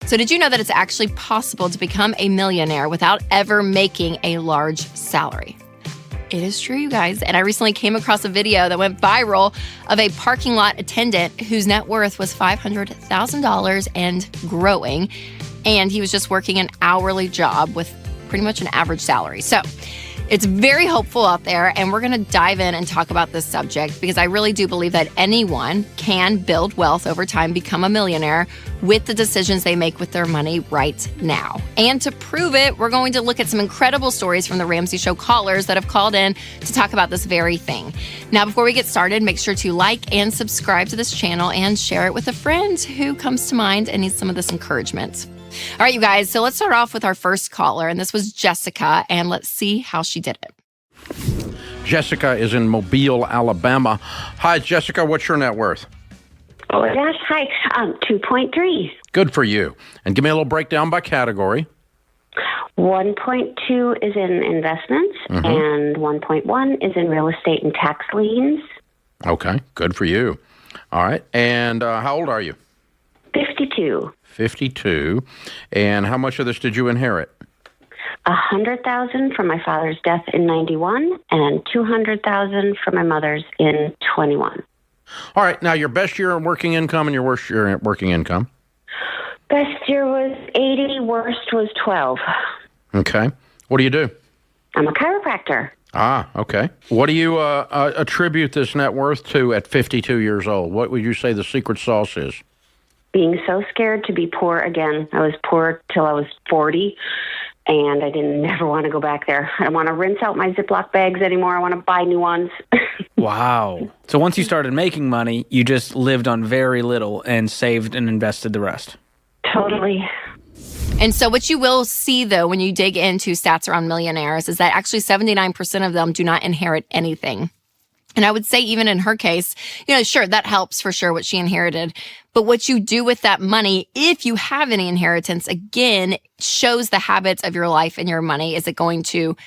So did you know that it's actually possible to become a millionaire without ever making a large salary? It is true, you guys. And I recently came across a video that went viral of a parking lot attendant whose net worth was $500,000 and growing. And he was just working an hourly job with pretty much an average salary. So it's very hopeful out there, and we're going to dive in and talk about this subject because I really do believe that anyone can build wealth over time, become a millionaire with the decisions they make with their money right now. And to prove it, we're going to look at some incredible stories from the Ramsey Show callers that have called in to talk about this very thing. Now, before we get started, make sure to like and subscribe to this channel and share it with a friend who comes to mind and needs some of this encouragement. All right, you guys, so let's start off with our first caller, and this was Jessica, and let's see how she did it. Jessica is in Mobile, Alabama. Hi, Jessica, what's your net worth? Oh, my gosh. Hi. 2.3. Good for you. And give me a little breakdown by category. 1.2 is in investments, and 1.1 is in real estate and tax liens. Okay, good for you. All right, and how old are you? 52. 52. And how much of this did you inherit? $100,000 from my father's death in 91 and $200,000 from my mother's in 21. All right. Now, your best year in working income and your worst year in working income? Best year was 80, worst was 12. Okay. What do you do? I'm a chiropractor. Ah, okay. What do you attribute this net worth to at 52 years old? What would you say the secret sauce is? Being so scared to be poor again. I was poor till I was 40, and I didn't never want to go back there. I don't want to rinse out my Ziploc bags anymore. I want to buy new ones. Wow. So once you started making money, you just lived on very little and saved and invested the rest. Totally. And so what you will see, though, when you dig into stats around millionaires is that actually 79% of them do not inherit anything. And I would say even in her case, sure, that helps for sure what she inherited. But what you do with that money, if you have any inheritance, again, shows the habits of your life and your money. Is it going to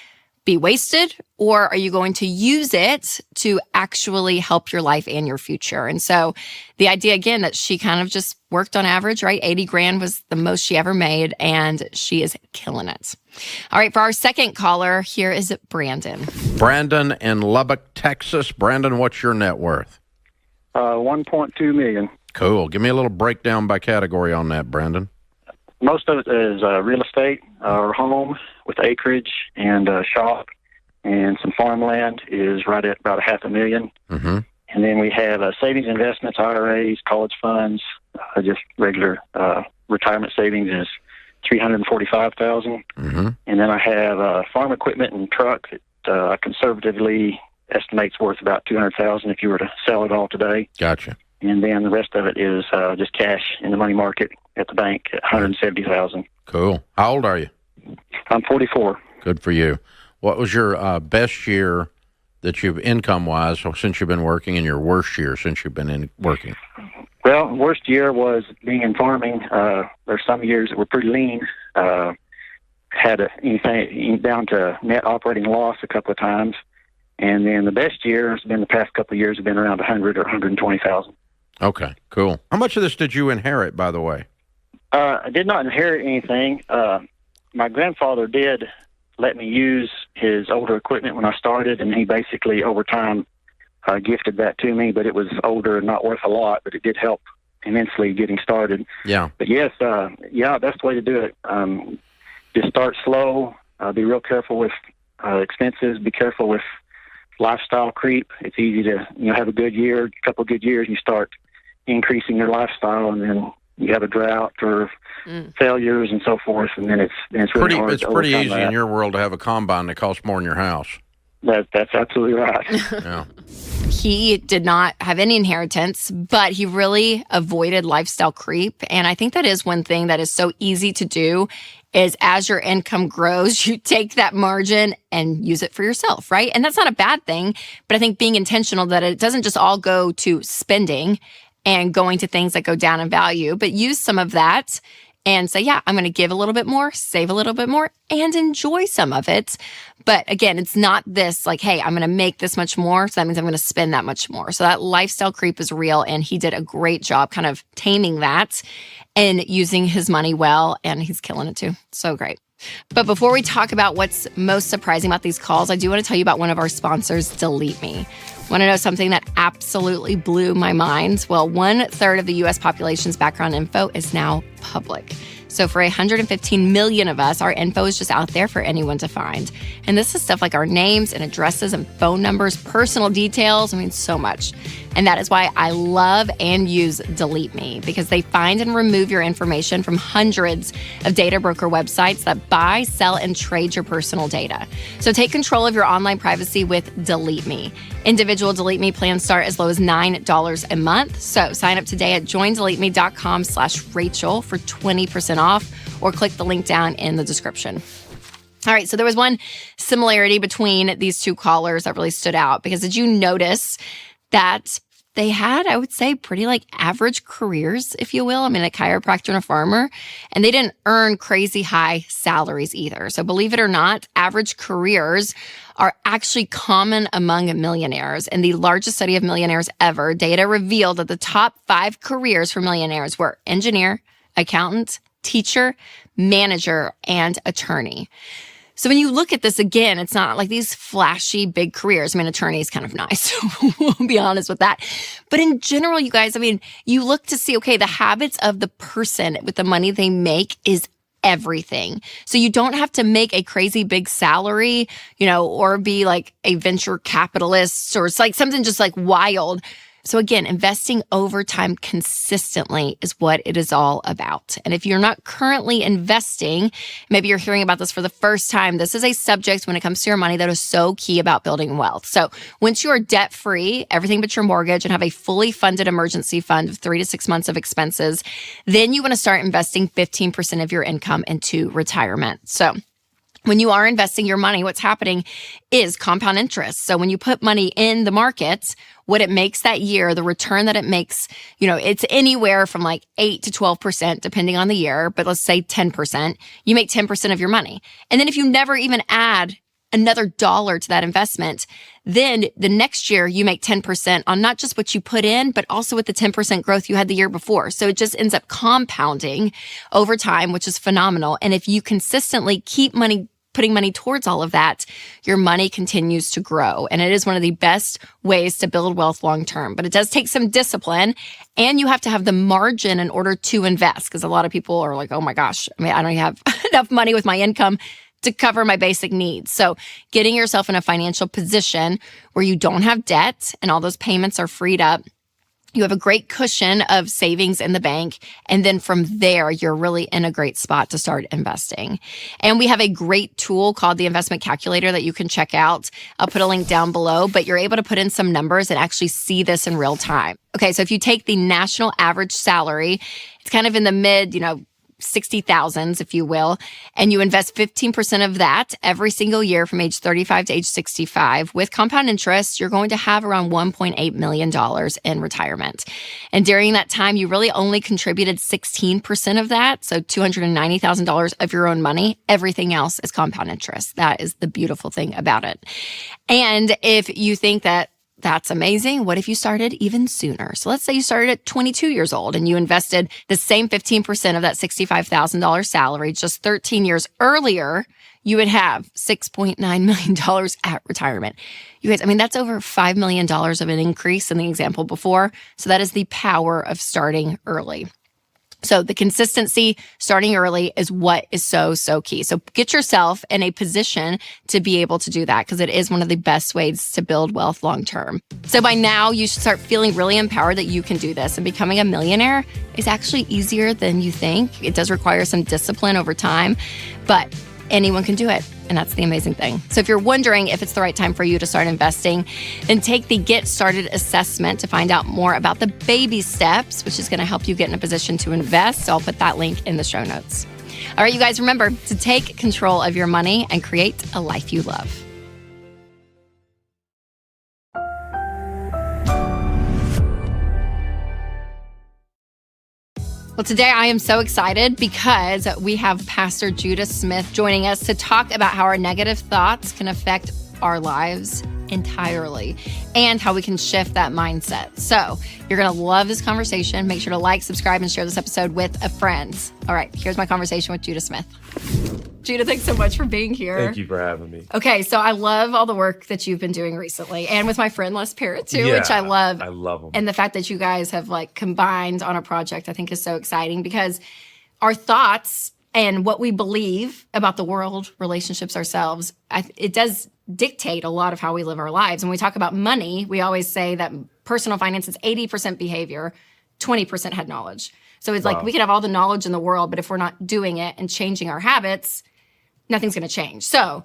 be wasted, or are you going to use it to actually help your life and your future? And so the idea, again, that she kind of just worked on average, right? 80 grand was the most she ever made, and she is killing it. All right, for our second caller, here is Brandon. Brandon in Lubbock, Texas. Brandon, what's your net worth? 1.2 million. Cool. Give me a little breakdown by category on that, Brandon. Most of it is real estate or home with acreage and a shop, and some farmland is right at about $500,000. And then we have savings, investments, IRAs, college funds, just regular retirement savings is $345,000. And then I have farm equipment and truck that I conservatively estimates worth about $200,000 if you were to sell it all today. Gotcha. And then the rest of it is just cash in the money market at the bank at $170,000. Cool. How old are you? I'm 44. Good for you. What was your best year that you've income-wise since you've been working, and your worst year since you've been working? Well, worst year was being in farming. There's some years that were pretty lean. Had anything down to net operating loss a couple of times. And then the best year has been the past couple of years have been around 100 or 120,000. Okay, cool. How much of this did you inherit, by the way? I did not inherit anything. My grandfather did let me use his older equipment when I started, and he basically, over time, gifted that to me, but it was older and not worth a lot, but it did help immensely getting started. Yeah. But yes, best way to do it. Just start slow, be real careful with expenses, be careful with lifestyle creep. It's easy to have a good year, a couple of good years, you start increasing your lifestyle, and then you have a drought or failures and so forth, and then it's really hard. It's pretty easy in your world to have a combine that costs more than your house. That's absolutely right. Yeah. He did not have any inheritance, but he really avoided lifestyle creep. And I think that is one thing that is so easy to do is as your income grows, you take that margin and use it for yourself, right? And that's not a bad thing, but I think being intentional that it doesn't just all go to spending and going to things that go down in value, but use some of that and say, yeah, I'm going to give a little bit more, save a little bit more, and enjoy some of it. But again, it's not this like, hey, I'm going to make this much more, so that means I'm going to spend that much more. So that lifestyle creep is real, and he did a great job kind of taming that and using his money well, and he's killing it too. So great. But before we talk about what's most surprising about these calls, I do want to tell you about one of our sponsors, Delete Me. Want to know something that absolutely blew my mind? Well, 1/3 of the U.S. population's background info is now public. So for 115 million of us, our info is just out there for anyone to find. And this is stuff like our names and addresses and phone numbers, personal details, I mean, so much. And that is why I love and use Delete Me, because they find and remove your information from hundreds of data broker websites that buy, sell, and trade your personal data. So take control of your online privacy with Delete Me. Individual Delete Me plans start as low as $9 a month. So sign up today at joindeleteme.com/Rachel for 20% off, or click the link down in the description. All right, so there was one similarity between these two callers that really stood out, because did you notice that they had, I would say, pretty like average careers, if you will? I mean, a chiropractor and a farmer, and they didn't earn crazy high salaries either. So believe it or not, average careers are actually common among millionaires. In the largest study of millionaires ever, data revealed that the top 5 careers for millionaires were engineer, accountant, teacher, manager, and attorney. So when you look at this again, it's not like these flashy big careers. I mean, attorney is kind of nice. We'll be honest with that. But in general, you guys, I mean, you look to see, okay, the habits of the person with the money they make is everything. So you don't have to make a crazy big salary, or be like a venture capitalist, or it's like something just like wild. So again, investing over time consistently is what it is all about. And if you're not currently investing, maybe you're hearing about this for the first time, this is a subject when it comes to your money that is so key about building wealth. So once you are debt-free, everything but your mortgage, and have a fully funded emergency fund of 3 to 6 months of expenses, then you want to start investing 15% of your income into retirement. So when you are investing your money, what's happening is compound interest. So when you put money in the markets, what it makes that year, the return that it makes, it's anywhere from like 8 to 12%, depending on the year, but let's say 10%, you make 10% of your money. And then if you never even add another dollar to that investment, then the next year you make 10% on not just what you put in, but also with the 10% growth you had the year before. So it just ends up compounding over time, which is phenomenal. And if you consistently keep putting money towards all of that, your money continues to grow. And it is one of the best ways to build wealth long term. But it does take some discipline, and you have to have the margin in order to invest, because a lot of people are like, oh my gosh, I don't have enough money with my income to cover my basic needs. So getting yourself in a financial position where you don't have debt and all those payments are freed up, you have a great cushion of savings in the bank. And then from there, you're really in a great spot to start investing. And we have a great tool called the investment calculator that you can check out. I'll put a link down below, but you're able to put in some numbers and actually see this in real time. Okay, so if you take the national average salary, it's kind of in the mid, 60,000s, if you will, and you invest 15% of that every single year from age 35 to age 65 with compound interest, you're going to have around $1.8 million in retirement. And during that time, you really only contributed 16% of that, so $290,000 of your own money. Everything else is compound interest. That is the beautiful thing about it. And if you think that's amazing, what if you started even sooner? So let's say you started at 22 years old and you invested the same 15% of that $65,000 salary just 13 years earlier, you would have $6.9 million at retirement. You guys, that's over $5 million of an increase in the example before. So that is the power of starting early. So the consistency, starting early, is what is so, so key. So get yourself in a position to be able to do that, because it is one of the best ways to build wealth long term. So by now, you should start feeling really empowered that you can do this. And becoming a millionaire is actually easier than you think. It does require some discipline over time, but anyone can do it. And that's the amazing thing. So if you're wondering if it's the right time for you to start investing, then take the Get Started assessment to find out more about the baby steps, which is going to help you get in a position to invest. So I'll put that link in the show notes. All right, you guys, remember to take control of your money and create a life you love. Well, today I am so excited because we have Pastor Judah Smith joining us to talk about how our negative thoughts can affect our lives entirely and how we can shift that mindset. So you're going to love this conversation. Make sure to like, subscribe, and share this episode with a friend. All right, here's my conversation with Judah Smith. Judah, thanks so much for being here. Thank you for having me. Okay, so I love all the work that you've been doing recently, and with my friend Les Parrott too, which I love. I love them. And the fact that you guys have like combined on a project, I think is so exciting because our thoughts and what we believe about the world, relationships, ourselves, it does dictate a lot of how we live our lives. When we talk about money, we always say that personal finance is 80% behavior, 20% head knowledge. So it's like we can have all the knowledge in the world, but if we're not doing it and changing our habits, nothing's going to change. So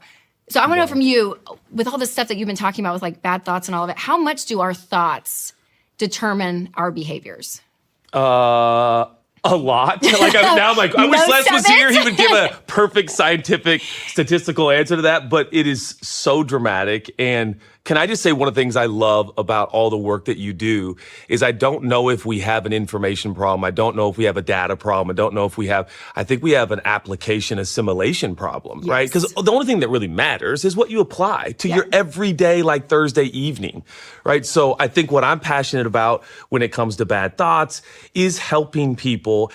I want to know from you, with all this stuff that you've been talking about with like bad thoughts and all of it, how much do our thoughts determine our behaviors? A lot. I'm like, I wish Les was here. He would give a perfect scientific statistical answer to that, but it is so dramatic. And can I just say one of the things I love about all the work that you do is I don't know if we have an information problem. I don't know if we have a data problem. I think we have an application assimilation problem, right? Because the only thing that really matters is what you apply to your everyday, like Thursday evening, right? So I think what I'm passionate about when it comes to bad thoughts is helping people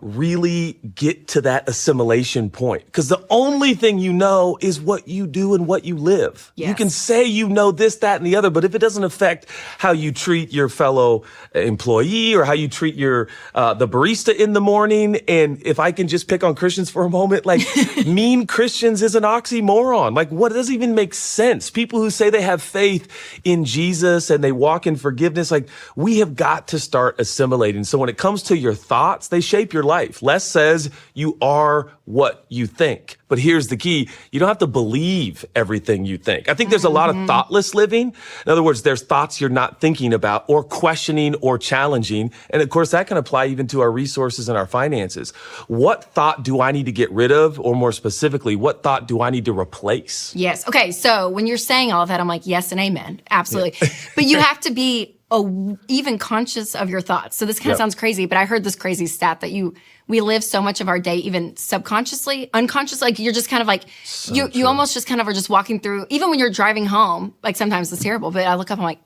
really get to that assimilation point. Because the only thing you know is what you do and what you live. Yes. You can say you know this, that, and the other, but if it doesn't affect how you treat your fellow employee or how you treat your the barista in the morning, and if I can just pick on Christians for a moment, like mean Christians is an oxymoron. Like what doesn't even make sense? People who say they have faith in Jesus and they walk in forgiveness, like we have got to start assimilating. So when it comes to your thoughts, they shape your life. Les says you are what you think. But here's the key. You don't have to believe everything you think. I think there's a lot of thoughtless living. In other words, there's thoughts you're not thinking about or questioning or challenging. And of course, that can apply even to our resources and our finances. What thought do I need to get rid of? Or more specifically, what thought do I need to replace? Yes. Okay. So when you're saying all of that, I'm like, yes and amen. Absolutely. Yeah. But you have to be even conscious of your thoughts. So this kind of sounds crazy, but I heard this crazy stat that we live so much of our day, even subconsciously, unconsciously, like you're just kind of like, you almost just kind of are just walking through, even when you're driving home, like sometimes it's terrible, but I look up, I'm like,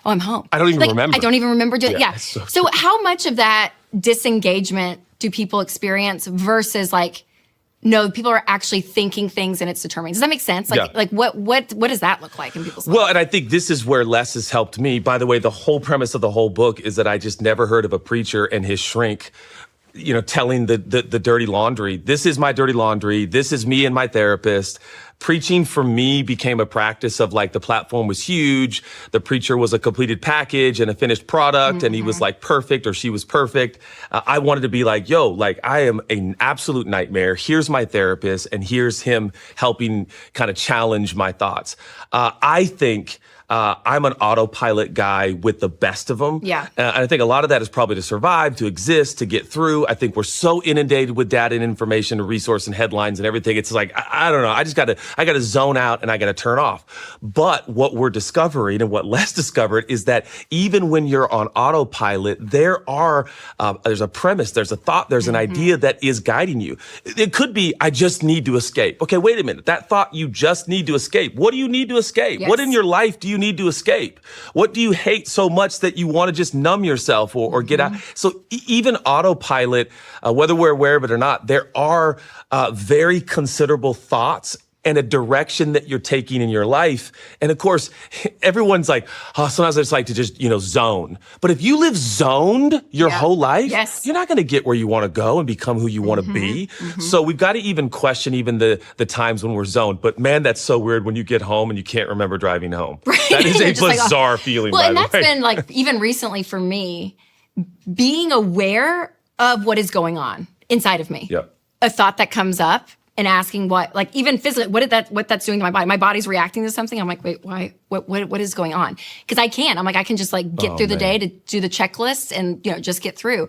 oh, I'm home. I don't even remember. I don't even remember doing it. Yeah. So how much of that disengagement do people experience versus like, no, people are actually thinking things and it's determined. Does that make sense? Like what does that look like in people's lives? Well, and I think this is where Les has helped me. By the way, the whole premise of the whole book is that I just never heard of a preacher and his shrink, telling the dirty laundry. This is my dirty laundry. This is me and my therapist. Preaching for me became a practice of like the platform was huge. The preacher was a completed package and a finished product, and he was like perfect or she was perfect. I wanted to be like, yo, like I am an absolute nightmare. Here's my therapist, and here's him helping kind of challenge my thoughts. I think I'm an autopilot guy with the best of them. Yeah. And I think a lot of that is probably to survive, to exist, to get through. I think we're so inundated with data and information and resource and headlines and everything. It's like, I don't know. I got to zone out and I got to turn off. But what we're discovering and what Les discovered is that even when you're on autopilot, there's a premise, there's a thought, there's an idea that is guiding you. It could be, I just need to escape. Okay, wait a minute. That thought, you just need to escape. What do you need to escape? Yes. What in your life do you need to escape? What do you hate so much that you want to just numb yourself or get out? So even autopilot, whether we're aware of it or not, there are very considerable thoughts and a direction that you're taking in your life. And of course, everyone's like, oh, sometimes I just like to just, zone. But if you live zoned your whole life, you're not going to get where you want to go and become who you want to be. So we've got to even question even the times when we're zoned. But man, that's so weird when you get home and you can't remember driving home. Right. That is a bizarre feeling, well, by and the that's way. been like, even recently for me, being aware of what is going on inside of me. Yep. A thought that comes up, and asking what, like even physically, what that's doing to my body. My body's reacting to something. I'm like, wait, why? What is going on? Because I can. I'm like, I can just like get through the day to do the checklist and just get through.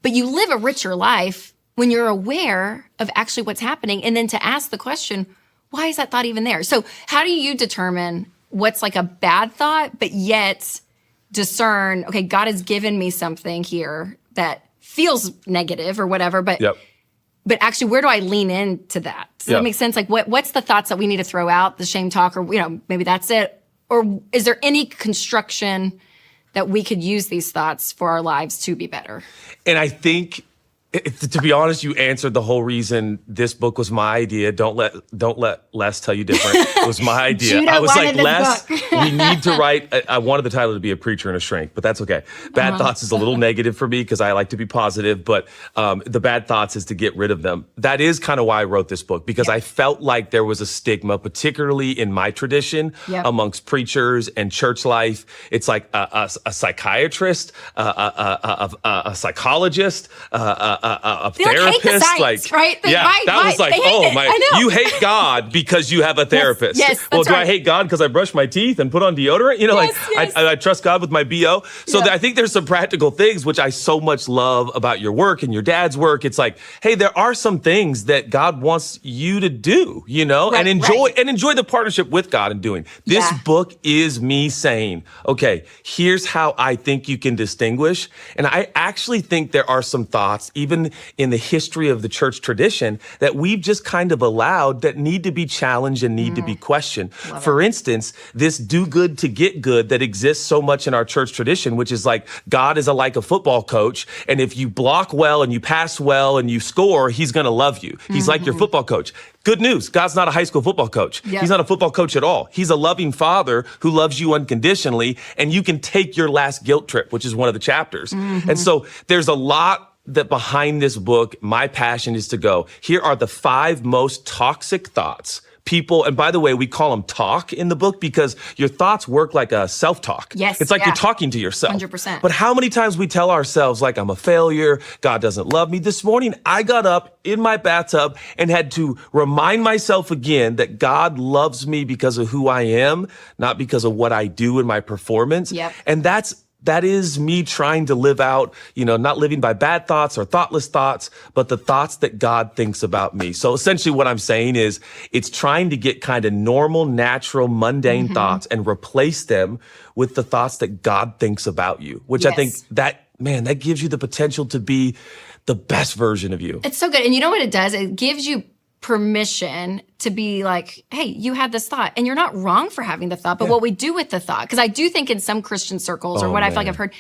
But you live a richer life when you're aware of actually what's happening, and then to ask the question, why is that thought even there? So how do you determine what's like a bad thought, but yet discern, okay, God has given me something here that feels negative or whatever, but Yep. but actually, where do I lean into that? Does that make sense? Like, what's the thoughts that we need to throw out, the shame talk, or, maybe that's it? Or is there any construction that we could use these thoughts for our lives to be better? And I think, to be honest, you answered the whole reason this book was my idea. Don't let Les tell you different. It was my idea. Judah I was like, wanted this Les, book. we need to write. I wanted the title to be A Preacher and a Shrink, but that's okay. Bad thoughts is a little negative for me because I like to be positive, but the bad thoughts is to get rid of them. That is kind of why I wrote this book, because I felt like there was a stigma, particularly in my tradition, amongst preachers and church life. It's like a psychiatrist, a psychologist, a They, like, hate the therapist, science, right? That was like, they hate it. I know. you hate God because you have a therapist. yes, well, that's do I right. hate God because I brush my teeth and put on deodorant? Yes. I trust God with my BO. So I think there's some practical things which I so much love about your work and your dad's work. It's like, hey, there are some things that God wants you to do, and enjoy the partnership with God in doing. This book is me saying, okay, here's how I think you can distinguish. And I actually think there are some thoughts, even in the history of the church tradition, that we've just kind of allowed that need to be challenged and need to be questioned. For instance, this do good to get good that exists so much in our church tradition, which is like God is like a football coach. And if you block well and you pass well and you score, he's going to love you. He's like your football coach. Good news. God's not a high school football coach. Yep. He's not a football coach at all. He's a loving father who loves you unconditionally, and you can take your last guilt trip, which is one of the chapters. And so there's a lot that behind this book, my passion is to go, here are the 5 most toxic thoughts people, and by the way, we call them talk in the book because your thoughts work like a self-talk. Yes, it's like you're talking to yourself. 100%. But how many times we tell ourselves like, I'm a failure, God doesn't love me. This morning, I got up in my bathtub and had to remind myself again that God loves me because of who I am, not because of what I do in my performance. Yep. And that is me trying to live out, not living by bad thoughts or thoughtless thoughts, but the thoughts that God thinks about me. So essentially what I'm saying is it's trying to get kind of normal, natural, mundane thoughts and replace them with the thoughts that God thinks about you, which I think that gives you the potential to be the best version of you. It's so good. And you know what it does? It gives you permission to be like, hey, you had this thought and you're not wrong for having the thought, but what we do with the thought, because I do think in some Christian circles or what I feel like I've heard,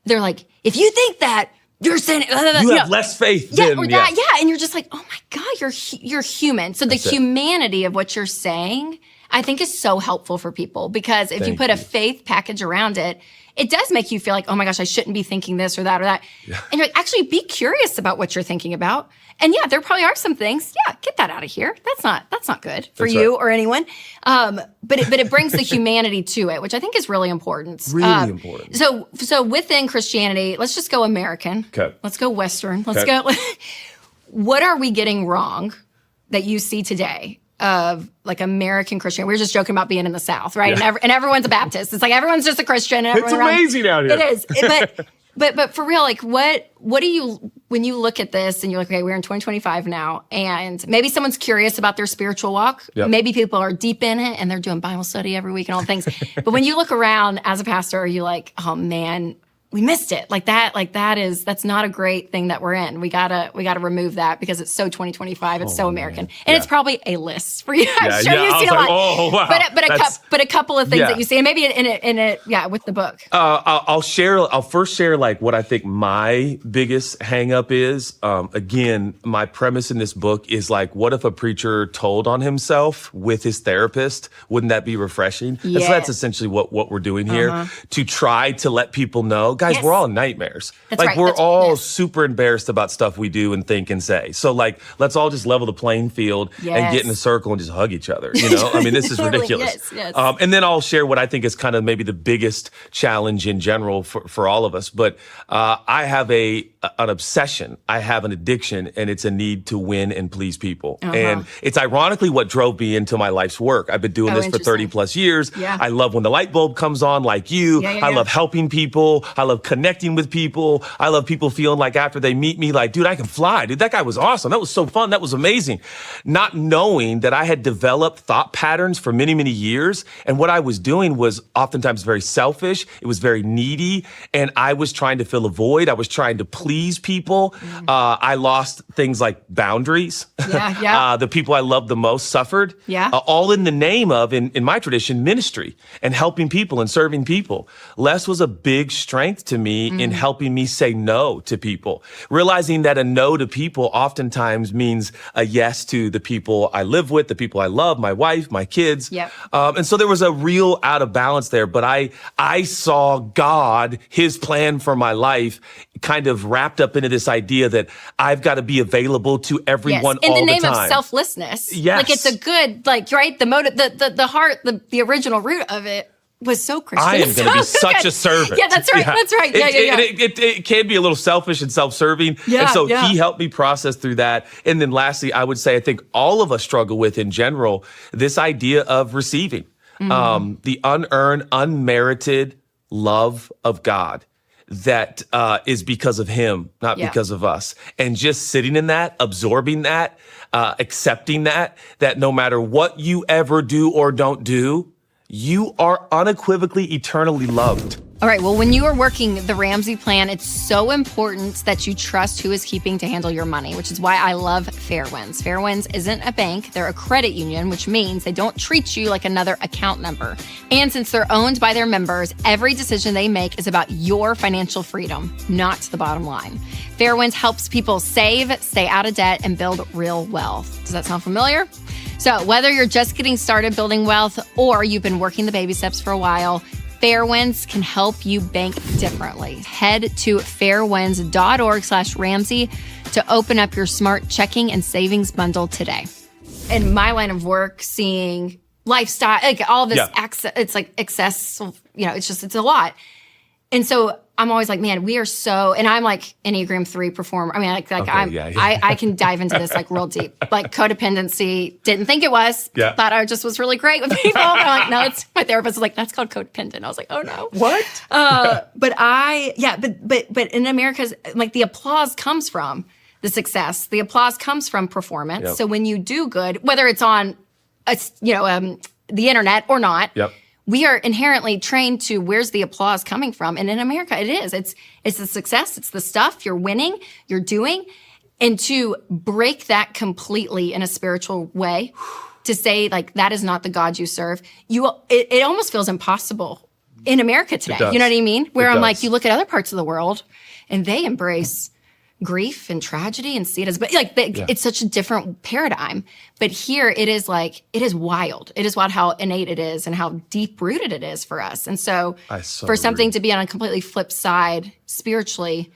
they're like, if you think that, you're saying you have less faith than that. Yeah. And you're just like, oh my God, you're human. So the humanity of what you're saying, I think is so helpful for people, because if you put a faith package around it, it does make you feel like, oh my gosh, I shouldn't be thinking this or that or that. Yeah. And you're like, actually be curious about what you're thinking about. And there probably are some things. Yeah, get that out of here. That's not good for you or anyone. But it brings the humanity to it, which I think is really important. Really important. So within Christianity, let's just go American. Okay. Let's go Western. Let's go. What are we getting wrong that you see today of like American Christian? We were just joking about being in the South, right? Yeah. And everyone's a Baptist. It's like everyone's just a Christian. And it's amazing out here. It is. But for real, like what do you, when you look at this and you're like, okay, we're in 2025 now, and maybe someone's curious about their spiritual walk. Yep. Maybe people are deep in it and they're doing Bible study every week and all the things. But when you look around as a pastor, you're like, oh man, we missed it. That's not a great thing that we're in. We gotta remove that because it's so 20with so American. And it's probably a list for you. I'm sure you've seen a lot. Oh, wow. But a couple of things that you see, and maybe in it, with the book. I'll first share like what I think my biggest hang up is. Again, my premise in this book is like, what if a preacher told on himself with his therapist? Wouldn't that be refreshing? Yes. And so that's essentially what we're doing here, to try to let people know, guys, we're all nightmares. That's right. We're all super embarrassed about stuff we do and think and say. So like, let's all just level the playing field and get in a circle and just hug each other. I mean, this is ridiculous. Yes. And then I'll share what I think is kind of maybe the biggest challenge in general for all of us. But I have an obsession. I have an addiction, and it's a need to win and please people. And it's ironically what drove me into my life's work. I've been doing this for 30 plus years. Yeah. I love when the light bulb comes on like you. I love helping people. I love connecting with people. I love people feeling like after they meet me, like, dude, I can fly. Dude, that guy was awesome. That was so fun. That was amazing. Not knowing that I had developed thought patterns for many, many years. And what I was doing was oftentimes very selfish. It was very needy. And I was trying to fill a void. I was trying to please please people. I lost things like boundaries. Yeah. The people I loved the most suffered. Yeah. All in the name of, in my tradition, ministry and helping people and serving people. Less was a big strength to me in helping me say no to people. Realizing that a no to people oftentimes means a yes to the people I live with, the people I love, my wife, my kids. Yep. And so there was a real out of balance there. But I saw God, his plan for my life, kind of wrapped up into this idea that I've got to be available to everyone in all the the name time. of selflessness. Yes. Like it's a good, like, right? The motive, the heart, the original root of it was so Christian. I am going to be such a servant. Yeah, that's right. That's right. Yeah, It can be a little selfish and self-serving. Yeah, and so yeah. he helped me process through that. And then lastly, I would say I think all of us struggle with in general this idea of receiving. The unearned, unmerited love of God that is because of him, not because of us. And just sitting in that, absorbing that, accepting that no matter what you ever do or don't do, you are unequivocally, eternally loved. All right. Well, when you are working the Ramsey plan, it's so important that you trust who is keeping to handle your money, which is why I love Fairwinds. Fairwinds isn't a bank. They're a credit union, which means they don't treat you like another account number. And since they're owned by their members, every decision they make is about your financial freedom, not the bottom line. Fairwinds helps people save, stay out of debt, and build real wealth. Does that sound familiar? So whether you're just getting started building wealth or you've been working the baby steps for a while, Fairwinds can help you bank differently. Head to fairwinds.org/Ramsey to open up your smart checking and savings bundle today. In my line of work, seeing lifestyle, like all this access, it's like excess, it's a lot. And so I'm always like, man, we are so, and I'm like Enneagram 3 performer. I mean, I can dive into this like real deep. Like codependency, didn't think it was. Yeah. Thought I just was really great with people. I'm like, no, it's my therapist was like, that's called codependent. I was like, oh no. What? But in America's, like the applause comes from the success. The applause comes from performance. Yep. So when you do good, whether it's on, the internet or not, we are inherently trained to where's the applause coming from. And in America, it is. It's the success. It's the stuff you're winning, you're doing. And to break that completely in a spiritual way, to say like, that is not the God you serve, it almost feels impossible in America today. You know what I mean? Where I'm like, you look at other parts of the world and they embrace grief and tragedy and see it as, but like it's such a different paradigm. But here it is like, it is wild. It is wild how innate it is and how deep rooted it is for us. And so for something to be on a completely flip side spiritually,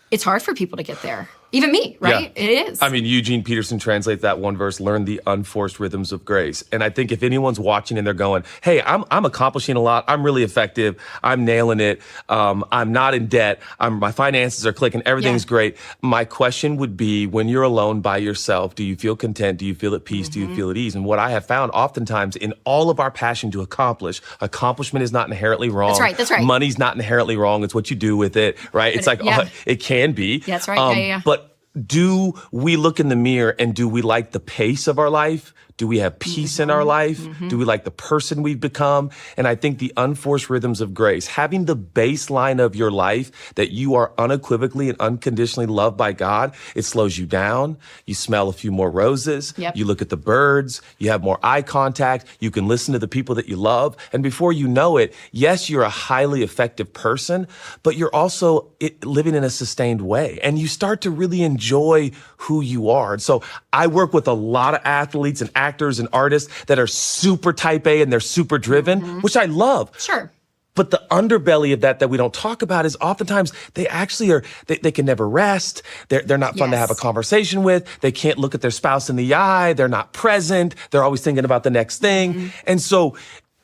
it's hard for people to get there. Even me, right? Yeah. It is. I mean, Eugene Peterson translates that one verse, learn the unforced rhythms of grace. And I think if anyone's watching and they're going, hey, I'm accomplishing a lot. I'm really effective. I'm nailing it. I'm not in debt. My finances are clicking. Everything's great. My question would be, when you're alone by yourself, do you feel content? Do you feel at peace? Do you feel at ease? And what I have found oftentimes in all of our passion to accomplishment is not inherently wrong. That's right. Money's not inherently wrong. It's what you do with it, right? It's like, it can be. That's right. But do we look in the mirror and do we like the pace of our life? Do we have peace in our life? Do we like the person we've become? And I think the unforced rhythms of grace, having the baseline of your life that you are unequivocally and unconditionally loved by God, it slows you down. You smell a few more roses. You look at the birds. You have more eye contact. You can listen to the people that you love. And before you know it, yes, you're a highly effective person, but you're also living in a sustained way. And you start to really enjoy who you are. And so I work with a lot of athletes and actors and artists that are super type A and they're super driven, which I love. Sure. But the underbelly of that we don't talk about is oftentimes they actually are, they can never rest. They're not fun to have a conversation with. They can't look at their spouse in the eye. They're not present. They're always thinking about the next thing. And so,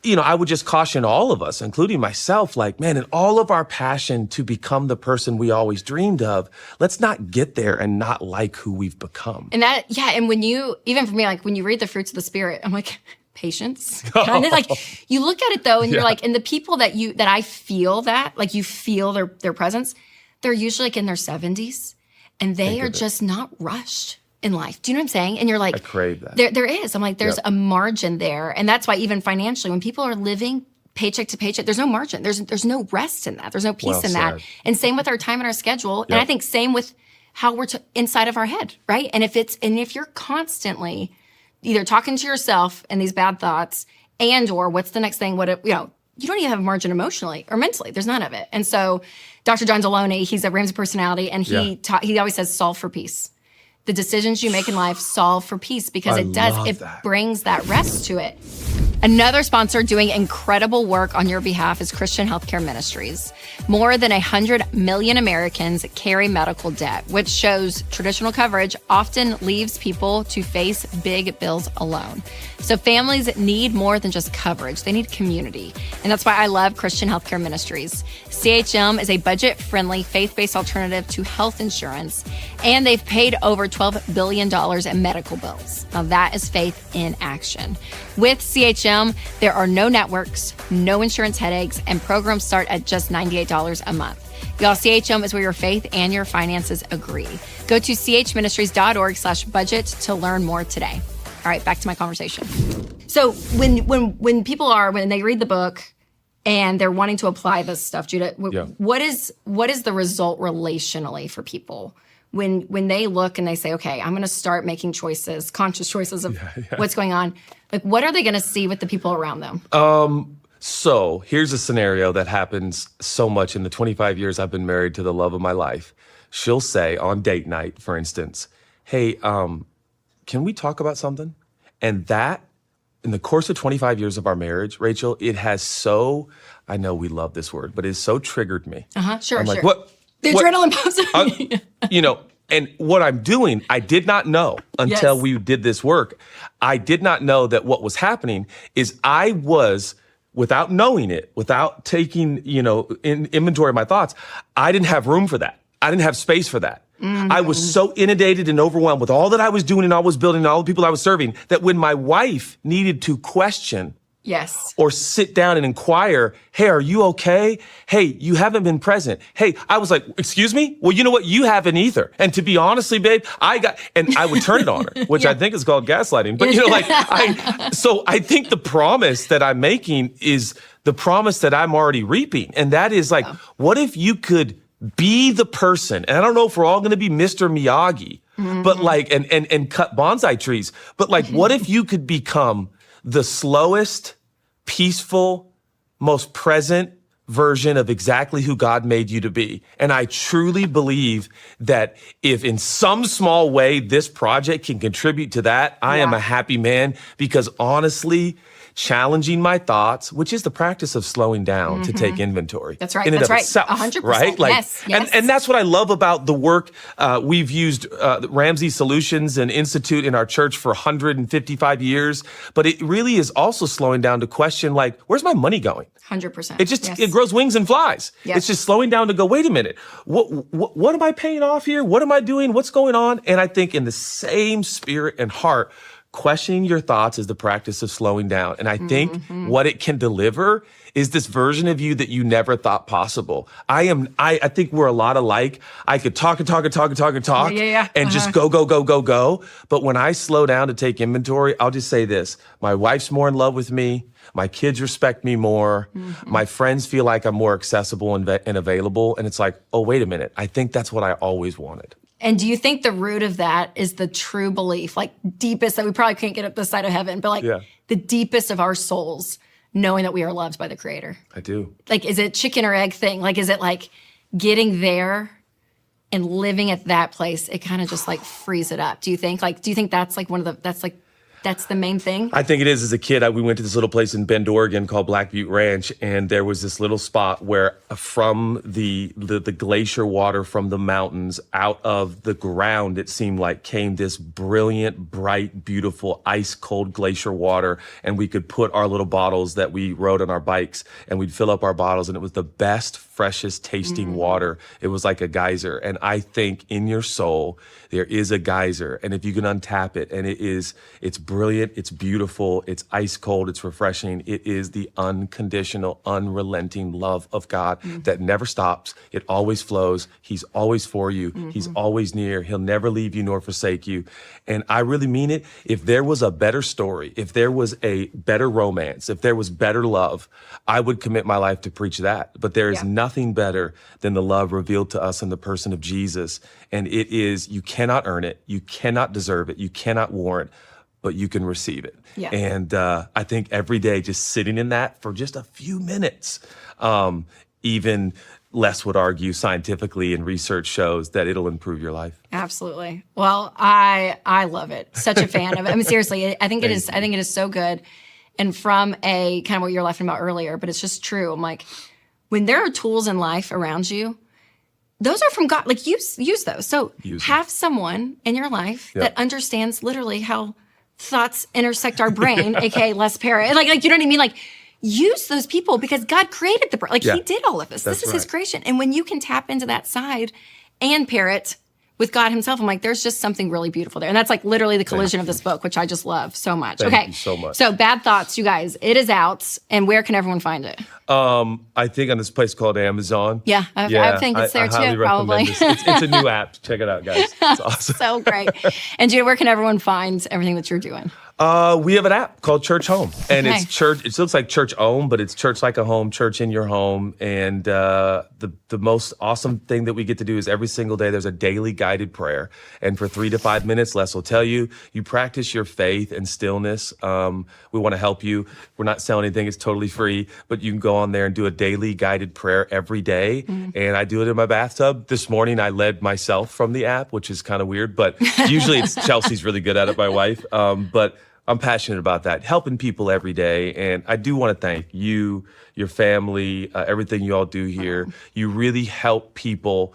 I would just caution all of us, including myself, like, man, in all of our passion to become the person we always dreamed of, let's not get there and not like who we've become. And and when even for me, like when you read the fruits of the Spirit, I'm like, patience. Kind of like you look at it though, and you're like, and the people that I feel that, like you feel their presence, they're usually like in their 70s and they are just not rushed in life. Do you know what I'm saying? And you're like, I crave that. There is. I'm like, there's a margin there. And that's why even financially, when people are living paycheck to paycheck. There's no margin. There's no rest in that. There's no peace Well in that. said. And same with our time and our schedule. And I think same with how we're inside of our head, right? And if you're constantly either talking to yourself and these bad thoughts, and or what's the next thing? You don't even have a margin emotionally or mentally. There's none of it. And so, Dr. John Deloney, he's a Ramsey personality, and he always says, solve for peace. The decisions you make in life, solve for peace, because it brings that rest to it. Another sponsor doing incredible work on your behalf is Christian Healthcare Ministries. More than 100 million Americans carry medical debt, which shows traditional coverage often leaves people to face big bills alone. So families need more than just coverage. They need community. And that's why I love Christian Healthcare Ministries. CHM is a budget-friendly, faith-based alternative to health insurance, and they've paid over $12 billion in medical bills. Now that is faith in action. With CHM, there are no networks, no insurance headaches, and programs start at just $98 a month. Y'all, CHM is where your faith and your finances agree. Go to chministries.org/budget to learn more today. All right, back to my conversation. So when people when they read the book and they're wanting to apply this stuff, Judah, what is the result relationally for people when they look and they say, okay, I'm going to start making choices, conscious choices of what's going on? Like, what are they going to see with the people around them? So here's a scenario that happens so much in the 25 years I've been married to the love of my life. She'll say on date night, for instance, hey, can we talk about something? And that, in the course of 25 years of our marriage, Rachel, it has I know we love this word, but it's so triggered me. Sure, I'm like, sure. what? The adrenaline pops. And what I'm doing, I did not know until we did this work. I did not know that what was happening is I was, without knowing it, without taking, in inventory of my thoughts, I didn't have room for that. I didn't have space for that. Mm-hmm. I was so inundated and overwhelmed with all that I was doing and all I was building and all the people I was serving that when my wife needed to question or sit down and inquire, hey, are you okay? Hey, you haven't been present. Hey, I was like, excuse me? Well, you know what? You haven't either. And to be honestly, babe, I would turn it on her, which I think is called gaslighting. But I think the promise that I'm making is the promise that I'm already reaping. And that is like, what if you could be the person, and I don't know if we're all going to be Mr. Miyagi, but like, and cut bonsai trees, but like, what if you could become the slowest, peaceful, most present version of exactly who God made you to be? And I truly believe that if in some small way this project can contribute to that, I am a happy man, because honestly, challenging my thoughts, which is the practice of slowing down to take inventory. That's right. In and That's of right. itself, 100%. right? Like, yes. And that's what I love about the work. We've used Ramsey Solutions and Institute in our church for 155 years, but it really is also slowing down to question, like, where's my money going? 100%. It grows wings and flies. Yes. It's just slowing down to go, wait a minute, what am I paying off here? What am I doing? What's going on? And I think in the same spirit and heart, questioning your thoughts is the practice of slowing down. And I think what it can deliver is this version of you that you never thought possible. I think we're a lot alike. I could talk and just go. But when I slow down to take inventory, I'll just say this. My wife's more in love with me. My kids respect me more. My friends feel like I'm more accessible and available. And it's like, oh, wait a minute. I think that's what I always wanted. And do you think the root of that is the true belief, like deepest, that we probably can't get up this side of heaven, but like the deepest of our souls, knowing that we are loved by the Creator? I do. Like, is it chicken or egg thing? Like, is it like getting there and living at that place? It kind of just like frees it up. Do you think that's like that's the main thing? I think it is. As a kid, we went to this little place in Bend, Oregon called Black Butte Ranch, and there was this little spot where from the glacier water from the mountains out of the ground, it seemed like came this brilliant, bright, beautiful, ice-cold glacier water, and we could put our little bottles that we rode on our bikes, and we'd fill up our bottles, and it was the best freshest tasting water. It was like a geyser. And I think in your soul, there is a geyser. And if you can untap it, and it's brilliant, it's beautiful, it's ice cold, it's refreshing. It is the unconditional, unrelenting love of God that never stops. It always flows. He's always for you. He's always near. He'll never leave you nor forsake you. And I really mean it. If there was a better story, if there was a better romance, if there was better love, I would commit my life to preach that. But there is nothing better than the love revealed to us in the person of Jesus. And it is, you cannot earn it. You cannot deserve it. You cannot warrant, but you can receive it. Yeah. And I think every day just sitting in that for just a few minutes, even less would argue scientifically, and research shows that it'll improve your life. Absolutely. Well, I love it. Such a fan of it. I mean, seriously, I think it is. I think it is so good. And from a kind of what you were laughing about earlier, but it's just true. I'm like, when there are tools in life around you, those are from God. Like use those. So have someone in your life that understands literally how thoughts intersect our brain, aka Les Parrott. Like you know what I mean? Like use those people because God created the brain. Like he did all of this. This is his creation. And when you can tap into that side and pair it with God himself, I'm like, there's just something really beautiful there. And that's like literally the collision of this book, which I just love so much. Thank you so much. So Bad Thoughts, you guys, it is out. And where can everyone find it? I think on this place called Amazon. Yeah, I think it's there I too, probably. It's a new app. Check it out, guys. It's awesome. So great. And Judah, where can everyone find everything that you're doing? We have an app called Church Home, and Okay. it's church. It looks like church owned, but it's church like a home, church in your home. And the most awesome thing that we get to do is every single day there's a daily guided prayer, and for 3 to 5 minutes, Les will tell you, you practice your faith and stillness. We want to help you. We're not selling anything; it's totally free. But you can go on there and do a daily guided prayer every day. And I do it in my bathtub. This morning I led myself from the app, which is kind of weird, but usually it's Chelsea's really good at it, my wife. But I'm passionate about that, helping people every day. And I do want to thank you, your family, everything you all do here. You really help people.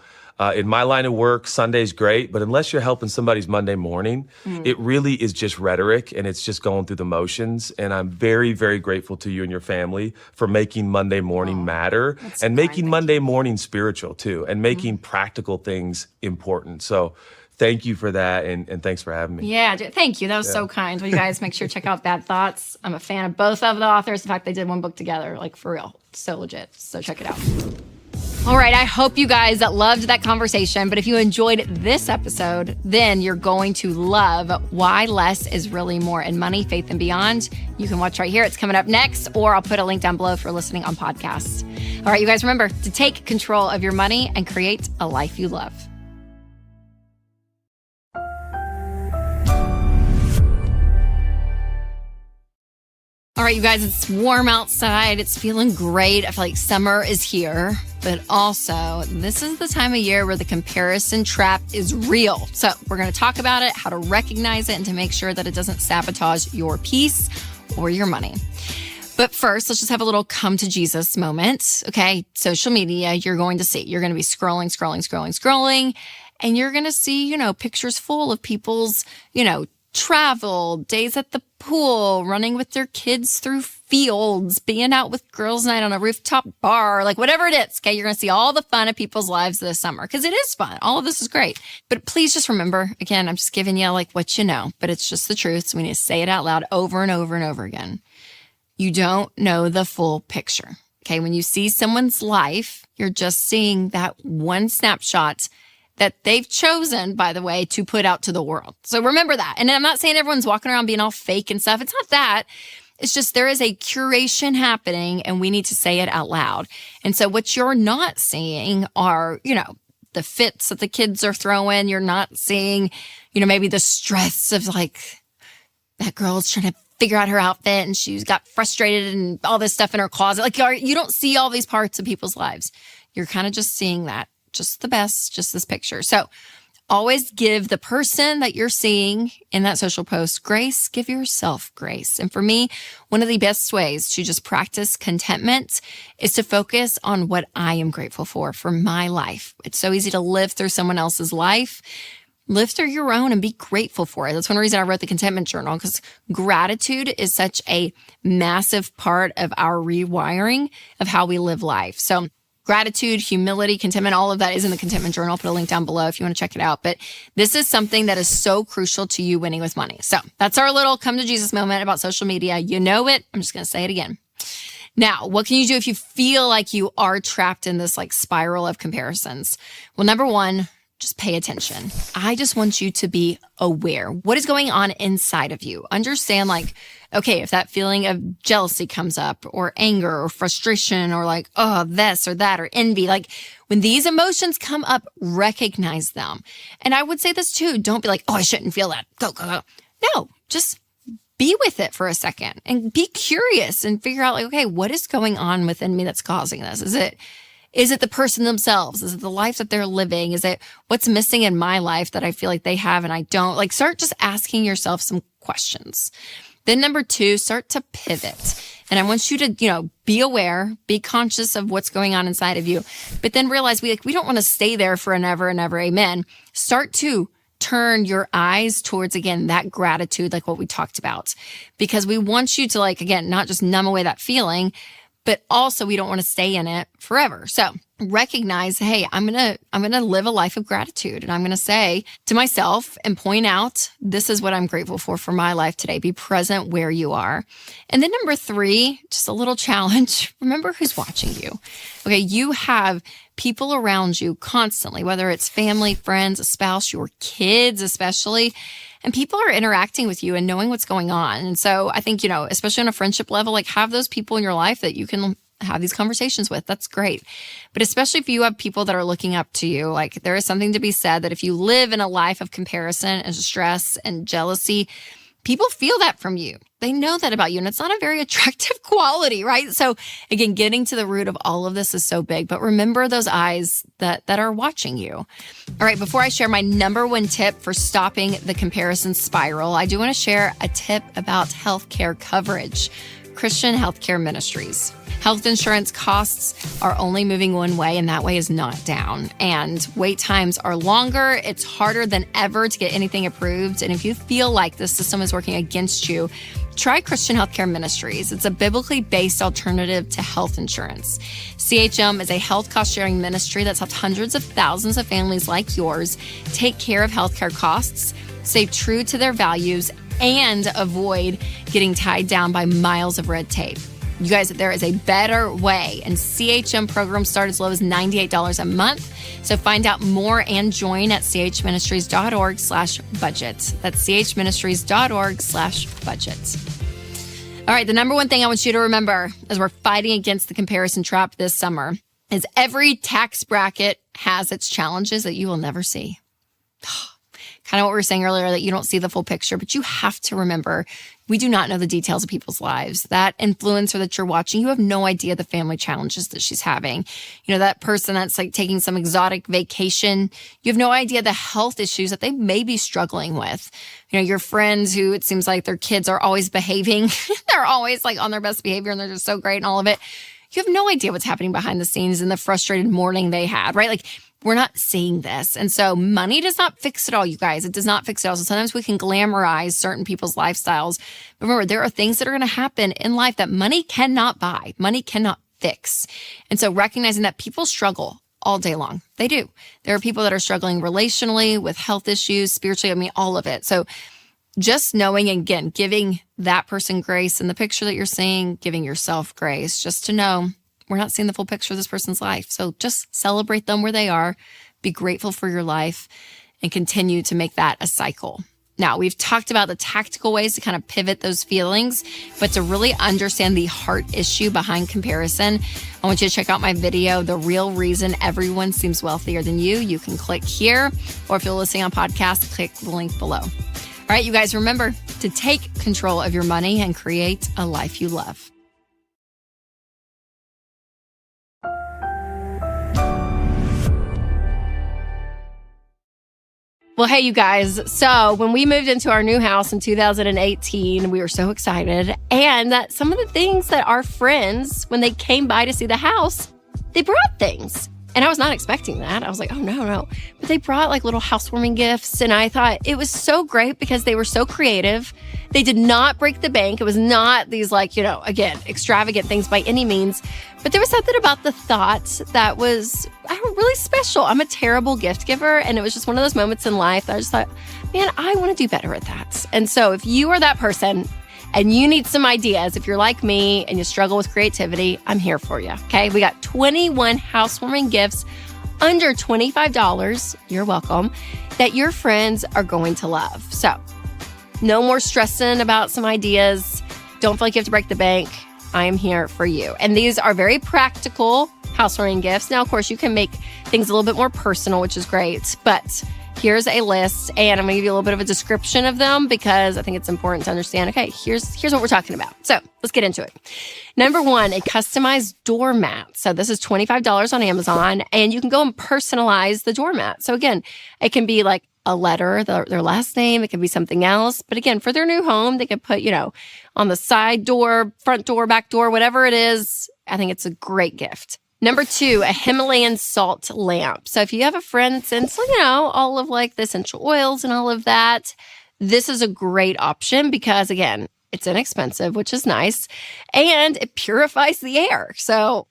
In my line of work, Sunday's great, but unless you're helping somebody's Monday morning, it really is just rhetoric and it's just going through the motions. And I'm very, very grateful to you and your family for making Monday morning matter and making Monday morning spiritual too, and making practical things important. So thank you for that, and thanks for having me. Yeah, thank you. That was so kind. Well, you guys make sure to check out Bad Thoughts. I'm a fan of both of the authors. In fact, they did one book together, like for real. So legit. So check it out. All right, I hope you guys loved that conversation, but if you enjoyed this episode, then you're going to love Why Less is Really More in Money, Faith, and Beyond. You can watch right here. It's coming up next, or I'll put a link down below if you're listening on podcasts. All right, you guys, remember to take control of your money and create a life you love. All right, you guys, it's warm outside. It's feeling great. I feel like summer is here, but also this is the time of year where the comparison trap is real. So we're going to talk about it, how to recognize it, and to make sure that it doesn't sabotage your peace or your money. But first, let's just have a little come to Jesus moment. Okay, social media, you're going to see. You're going to be scrolling, and you're going to see, pictures full of people's, travel, days at the pool, running with their kids through fields, being out with girls' night on a rooftop bar, like whatever it is. Okay, you're going to see all the fun of people's lives this summer because it is fun. All of this is great. But please just remember, again, I'm just giving you like what you know, but it's just the truth. So we need to say it out loud over and over and over again. You don't know the full picture. Okay, when you see someone's life, you're just seeing that one snapshot that they've chosen, by the way, to put out to the world. So remember that. And I'm not saying everyone's walking around being all fake and stuff. It's not that. It's just there is a curation happening and we need to say it out loud. And so what you're not seeing are, the fits that the kids are throwing. You're not seeing, maybe the stress of like that girl's trying to figure out her outfit and she's got frustrated and all this stuff in her closet. Like you don't see all these parts of people's lives. You're kind of just seeing that. Just the best, just this picture. So always give the person that you're seeing in that social post grace. Give yourself grace. And for me, one of the best ways to just practice contentment is to focus on what I am grateful for my life. It's so easy to live through someone else's life. Live through your own and be grateful for it. That's one reason I wrote the contentment journal, because gratitude is such a massive part of our rewiring of how we live life. So Gratitude, humility, contentment, all of that is in the Contentment Journal. I'll put a link down below if you want to check it out. But this is something that is so crucial to you winning with money. So that's our little come to Jesus moment about social media. You know it. I'm just going to say it again. Now, what can you do if you feel like you are trapped in this like spiral of comparisons? Well, number one, just pay attention. I just want you to be aware. What is going on inside of you? Understand like, okay, if that feeling of jealousy comes up or anger or frustration or like, oh, this or that or envy, like when these emotions come up, recognize them. And I would say this too. Don't be like, oh, I shouldn't feel that. Go, go, go. No, just be with it for a second and be curious and figure out like, okay, what is going on within me that's causing this? Is it the person themselves? Is it the life that they're living? Is it what's missing in my life that I feel like they have and I don't? Like start just asking yourself some questions. Then number two, start to pivot. And I want you to, be aware, be conscious of what's going on inside of you, but then realize we don't want to stay there for an ever and ever. Amen. Start to turn your eyes towards, again, that gratitude, like what we talked about, because we want you to like, again, not just numb away that feeling, but also we don't want to stay in it forever. So recognize, hey, I'm going to live a life of gratitude. And I'm going to say to myself and point out, this is what I'm grateful for my life today. Be present where you are. And then number three, just a little challenge. Remember who's watching you. Okay. You have people around you constantly, whether it's family, friends, a spouse, your kids, especially, and people are interacting with you and knowing what's going on. And so I think, especially on a friendship level, like have those people in your life that you can have these conversations with. That's great. But especially if you have people that are looking up to you, like there is something to be said that if you live in a life of comparison and stress and jealousy, people feel that from you. They know that about you, and it's not a very attractive quality, right? So again, getting to the root of all of this is so big, but remember those eyes that are watching you. All right, before I share my number one tip for stopping the comparison spiral, I do want to share a tip about healthcare coverage. Christian Healthcare Ministries. Health insurance costs are only moving one way, and that way is not down. And wait times are longer. It's harder than ever to get anything approved. And if you feel like the system is working against you, try Christian Healthcare Ministries. It's a biblically based alternative to health insurance. CHM is a health cost sharing ministry that's helped hundreds of thousands of families like yours take care of healthcare costs, stay true to their values, and avoid getting tied down by miles of red tape. You guys, there is a better way, and CHM programs start as low as $98 a month. So find out more and join at chministries.org/budget. That's chministries.org/budget. All right, the number one thing I want you to remember as we're fighting against the comparison trap this summer is every tax bracket has its challenges that you will never see. Kind of what we were saying earlier, that you don't see the full picture, but you have to remember, we do not know the details of people's lives. That influencer that you're watching, you have no idea the family challenges that she's having. That person that's like taking some exotic vacation, you have no idea the health issues that they may be struggling with. Your friends who it seems like their kids are always behaving. They're always like on their best behavior and they're just so great and all of it. You have no idea what's happening behind the scenes and the frustrated morning they had, right? Like, we're not seeing this. And so money does not fix it all, you guys. It does not fix it all. So sometimes we can glamorize certain people's lifestyles. But remember, there are things that are going to happen in life that money cannot buy. Money cannot fix. And so recognizing that people struggle all day long. They do. There are people that are struggling relationally with health issues, spiritually, all of it. So just knowing, again, giving that person grace in the picture that you're seeing, giving yourself grace, just to know we're not seeing the full picture of this person's life. So just celebrate them where they are, be grateful for your life, and continue to make that a cycle. Now, we've talked about the tactical ways to kind of pivot those feelings, but to really understand the heart issue behind comparison, I want you to check out my video, The Real Reason Everyone Seems Wealthier Than You. You can click here, or if you're listening on podcast, click the link below. All right, you guys, remember to take control of your money and create a life you love. Well, hey, you guys. So when we moved into our new house in 2018, we were so excited. And some of the things that our friends, when they came by to see the house, they brought things. And I was not expecting that. I was like, oh, no. But they brought like little housewarming gifts. And I thought it was so great because they were so creative. They did not break the bank. It was not these like, again, extravagant things by any means. But there was something about the thought that was really special. I'm a terrible gift giver. And it was just one of those moments in life that I just thought, man, I want to do better at that. And so if you are that person, and you need some ideas, if you're like me and you struggle with creativity, I'm here for you, okay? We got 21 housewarming gifts under $25, you're welcome, that your friends are going to love. So no more stressing about some ideas. Don't feel like you have to break the bank. I am here for you. And these are very practical housewarming gifts. Now, of course, you can make things a little bit more personal, which is great, but here's a list, and I'm going to give you a little bit of a description of them because I think it's important to understand, okay, here's what we're talking about. So let's get into it. Number 1, a customized doormat. So this is $25 on Amazon, and you can go and personalize the doormat. So again, it can be like a letter, their last name. It can be something else. But again, for their new home, they can put, on the side door, front door, back door, whatever it is. I think it's a great gift. Number 2, a Himalayan salt lamp. So if you have a friend that's into, all of like the essential oils and all of that, this is a great option because again, it's inexpensive, which is nice, and it purifies the air. So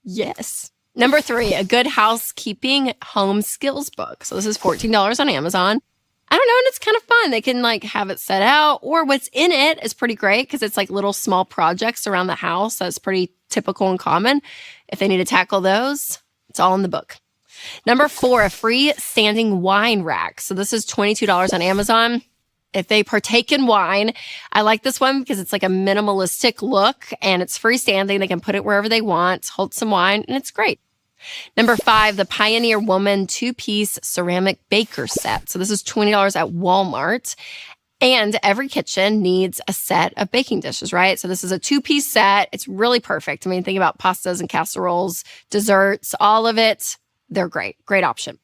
yes. Number 3, a Good Housekeeping home skills book. So this is $14 on Amazon. I don't know, and it's kind of fun. They can like have it set out, or what's in it is pretty great because it's like little small projects around the house. That's pretty typical and common. If they need to tackle those, it's all in the book. Number 4, a freestanding wine rack. So this is $22 on Amazon. If they partake in wine, I like this one because it's like a minimalistic look and it's freestanding. They can put it wherever they want, hold some wine, and it's great. Number 5, the Pioneer Woman 2-piece ceramic baker set. So this is $20 at Walmart. And every kitchen needs a set of baking dishes, right? So this is a 2-piece set. It's really perfect. I mean, think about pastas and casseroles, desserts, all of it. They're great. Great option.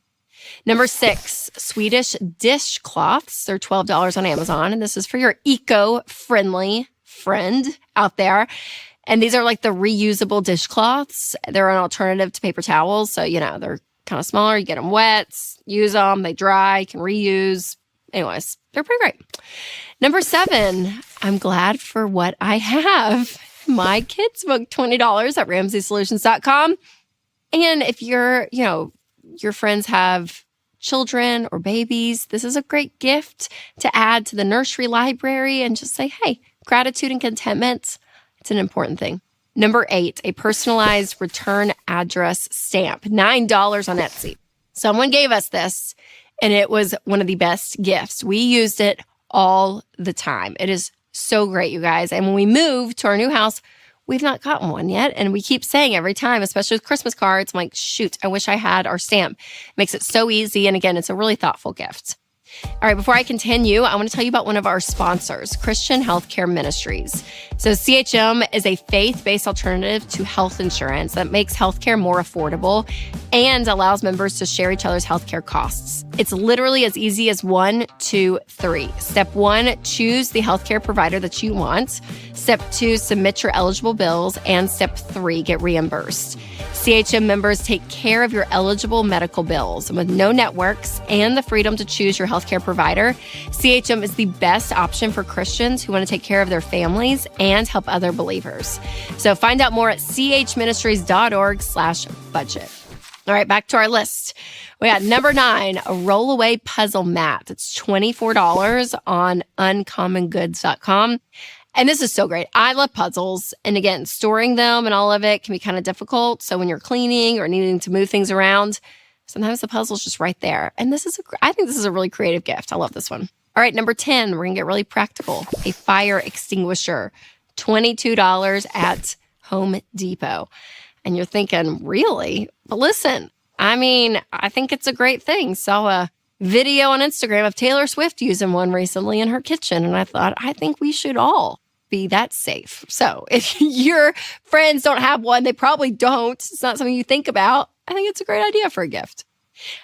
Number 6, Swedish dishcloths. They're $12 on Amazon. And this is for your eco-friendly friend out there. And these are like the reusable dishcloths. They're an alternative to paper towels. So, they're kind of smaller. You get them wet, use them, they dry, you can reuse. Anyways, they're pretty great. Number 7, I'm glad for what I have. My kids book $20 at RamseySolutions.com. And if your friends have children or babies, this is a great gift to add to the nursery library and just say, hey, gratitude and contentment. It's an important thing. Number 8, a personalized return address stamp, $9 on Etsy. Someone gave us this, and it was one of the best gifts. We used it all the time. It is so great, you guys. And when we moved to our new house, we've not gotten one yet. And we keep saying every time, especially with Christmas cards, I'm like, shoot, I wish I had our stamp. It makes it so easy. And again, it's a really thoughtful gift. All right, before I continue, I want to tell you about one of our sponsors, Christian Healthcare Ministries. So CHM is a faith-based alternative to health insurance that makes healthcare more affordable and allows members to share each other's healthcare costs. It's literally as easy as 1, 2, 3. Step 1, choose the healthcare provider that you want. Step 2, submit your eligible bills. And Step 3, get reimbursed. CHM members take care of your eligible medical bills. And with no networks and the freedom to choose your healthcare provider, CHM is the best option for Christians who want to take care of their families and help other believers. So find out more at chministries.org/budget. All right, back to our list. We got number 9, a rollaway puzzle mat. It's $24 on uncommongoods.com. And this is so great. I love puzzles. And again, storing them and all of it can be kind of difficult. So when you're cleaning or needing to move things around, sometimes the puzzle's just right there. And I think this is a really creative gift. I love this one. All right, number 10, we're going to get really practical. A fire extinguisher, $22 at Home Depot. And you're thinking, really? But listen, I think it's a great thing. Saw a video on Instagram of Taylor Swift using one recently in her kitchen. And I thought, I think we should all be that safe. So if your friends don't have one, they probably don't. It's not something you think about. I think it's a great idea for a gift.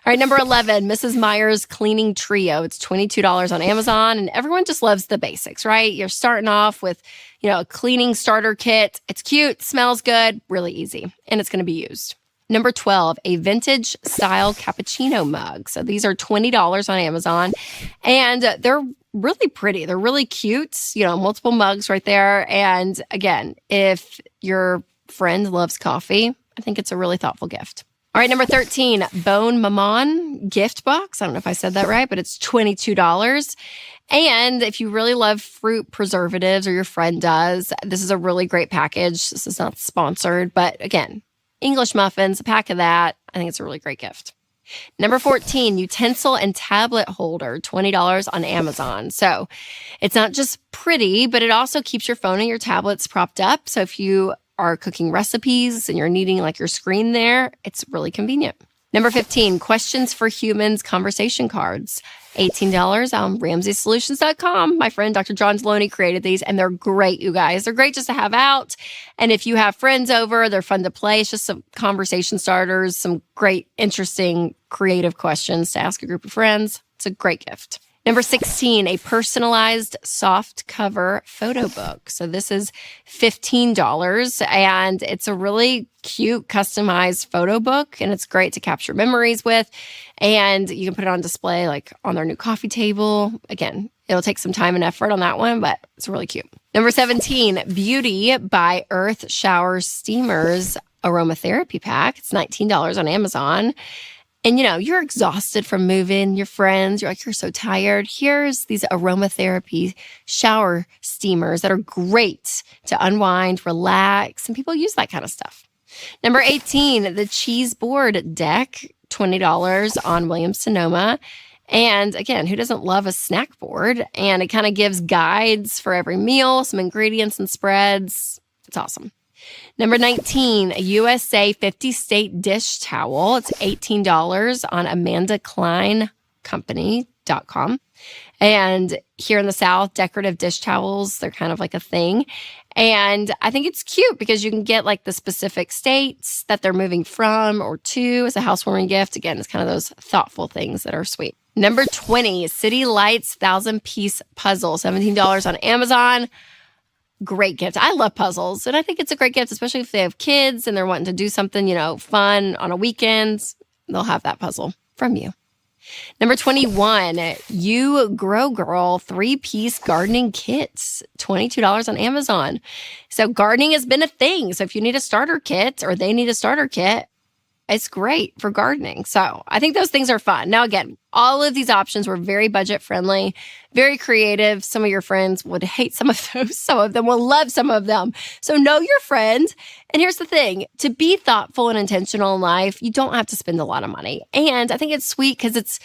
All right, number 11, Mrs. Meyer's Cleaning Trio. It's $22 on Amazon, and everyone just loves the basics, right? You're starting off with, a cleaning starter kit. It's cute, smells good, really easy, and it's going to be used. Number 12, a vintage style cappuccino mug. So these are $20 on Amazon, and they're really pretty. They're really cute, multiple mugs right there. And again, if your friend loves coffee, I think it's a really thoughtful gift. All right, number 13, Bone Maman gift box. I don't know if I said that right, but it's $22. And if you really love fruit preservatives, or your friend does, this is a really great package. This is not sponsored, but again, English muffins, a pack of that. I think it's a really great gift. Number 14, utensil and tablet holder, $20 on Amazon. So it's not just pretty, but it also keeps your phone and your tablets propped up. So if you are cooking recipes and you're needing like your screen there, it's really convenient. Number 15, questions for humans conversation cards. $18 on RamseySolutions.com. My friend Dr. John Deloney created these, and they're great, you guys. They're great just to have out. And if you have friends over, they're fun to play. It's just some conversation starters, some great, interesting, creative questions to ask a group of friends. It's a great gift. Number 16, a personalized soft cover photo book. So this is $15, and it's a really cute, customized photo book, and it's great to capture memories with. And you can put it on display, like on their new coffee table. Again, it'll take some time and effort on that one, but it's really cute. Number 17, Beauty by Earth Shower Steamers Aromatherapy Pack. It's $19 on Amazon. And, you're exhausted from moving, your friends, you're so tired. Here's these aromatherapy shower steamers that are great to unwind, relax, and people use that kind of stuff. Number 18, the cheese board deck, $20 on Williams-Sonoma. And again, who doesn't love a snack board? And it kind of gives guides for every meal, some ingredients and spreads. It's awesome. Number 19, a USA 50-state dish towel. It's $18 on AmandaKleinCompany.com. And here in the South, decorative dish towels, they're kind of like a thing. And I think it's cute because you can get like the specific states that they're moving from or to as a housewarming gift. Again, it's kind of those thoughtful things that are sweet. Number 20, City Lights 1,000-piece puzzle, $17 on Amazon. Great gift. I love puzzles, and I think it's a great gift, especially if they have kids and they're wanting to do something, fun on a weekend. They'll have that puzzle from you. Number 21, You Grow Girl 3-piece gardening kits, $22 on Amazon. So gardening has been a thing. So if you need a starter kit or they need a starter kit, it's great for gardening. So I think those things are fun. Now, again, all of these options were very budget friendly, very creative. Some of your friends would hate some of those. Some of them will love some of them. So know your friend. And here's the thing, to be thoughtful and intentional in life, you don't have to spend a lot of money. And I think it's sweet because it's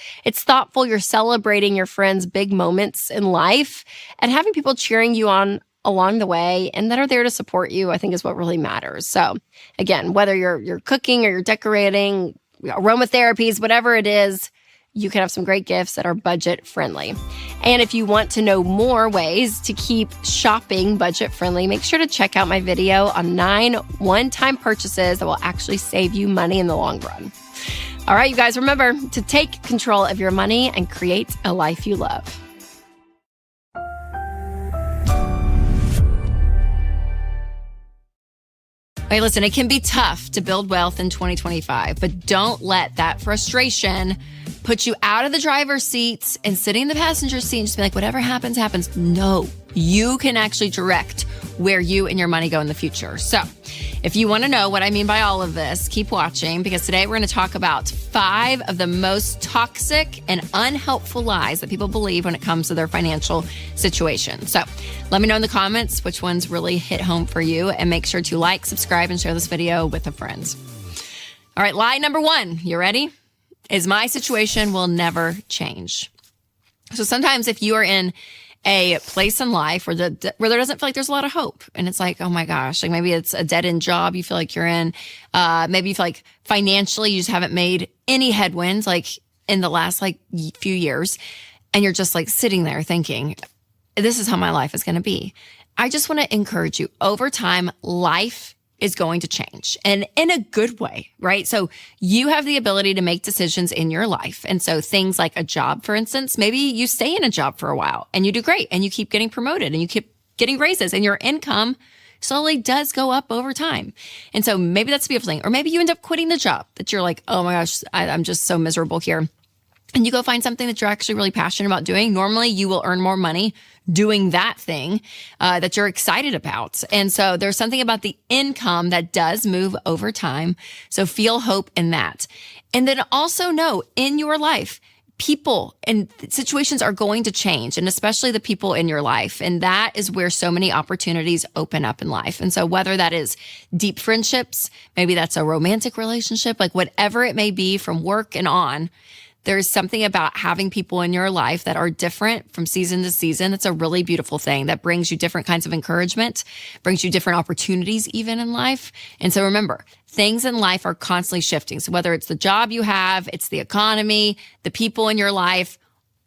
thoughtful. You're celebrating your friends' big moments in life and having people cheering you on along the way and that are there to support you, I think is what really matters. So again, whether you're cooking or you're decorating, aromatherapies, whatever it is, you can have some great gifts that are budget friendly. And if you want to know more ways to keep shopping budget friendly, make sure to check out my video on 9 one-time purchases that will actually save you money in the long run. All right, you guys, remember to take control of your money and create a life you love. Hey, listen, it can be tough to build wealth in 2025, but don't let that frustration put you out of the driver's seat and sitting in the passenger seat and just be like, whatever happens, happens. No, you can actually direct where you and your money go in the future. So if you want to know what I mean by all of this, keep watching, because today we're going to talk about 5 of the most toxic and unhelpful lies that people believe when it comes to their financial situation. So let me know in the comments which ones really hit home for you, and make sure to like, subscribe, and share this video with a friend. All right, lie number 1. You ready? Is my situation will never change. So sometimes if you are in a place in life where there doesn't feel like there's a lot of hope, and it's like, oh my gosh, like maybe it's a dead-end job you feel like you're in. Maybe you feel like financially you just haven't made any headwinds like in the last few years, and you're just like sitting there thinking, this is how my life is going to be. I just want to encourage you, over time, life is going to change, and in a good way, right? So you have the ability to make decisions in your life. And so things like a job, for instance, maybe you stay in a job for a while and you do great and you keep getting promoted and you keep getting raises and your income slowly does go up over time. And so maybe that's a beautiful thing. Or maybe you end up quitting the job that you're like, oh my gosh, I'm just so miserable here. And you go find something that you're actually really passionate about doing. Normally, you will earn more money doing that thing that you're excited about. And so there's something about the income that does move over time. So feel hope in that. And then also know in your life, people and situations are going to change, and especially the people in your life. And that is where so many opportunities open up in life. And so whether that is deep friendships, maybe that's a romantic relationship, like whatever it may be from work and on, there's something about having people in your life that are different from season to season. That's a really beautiful thing that brings you different kinds of encouragement, brings you different opportunities even in life. And so remember, things in life are constantly shifting. So whether it's the job you have, it's the economy, the people in your life,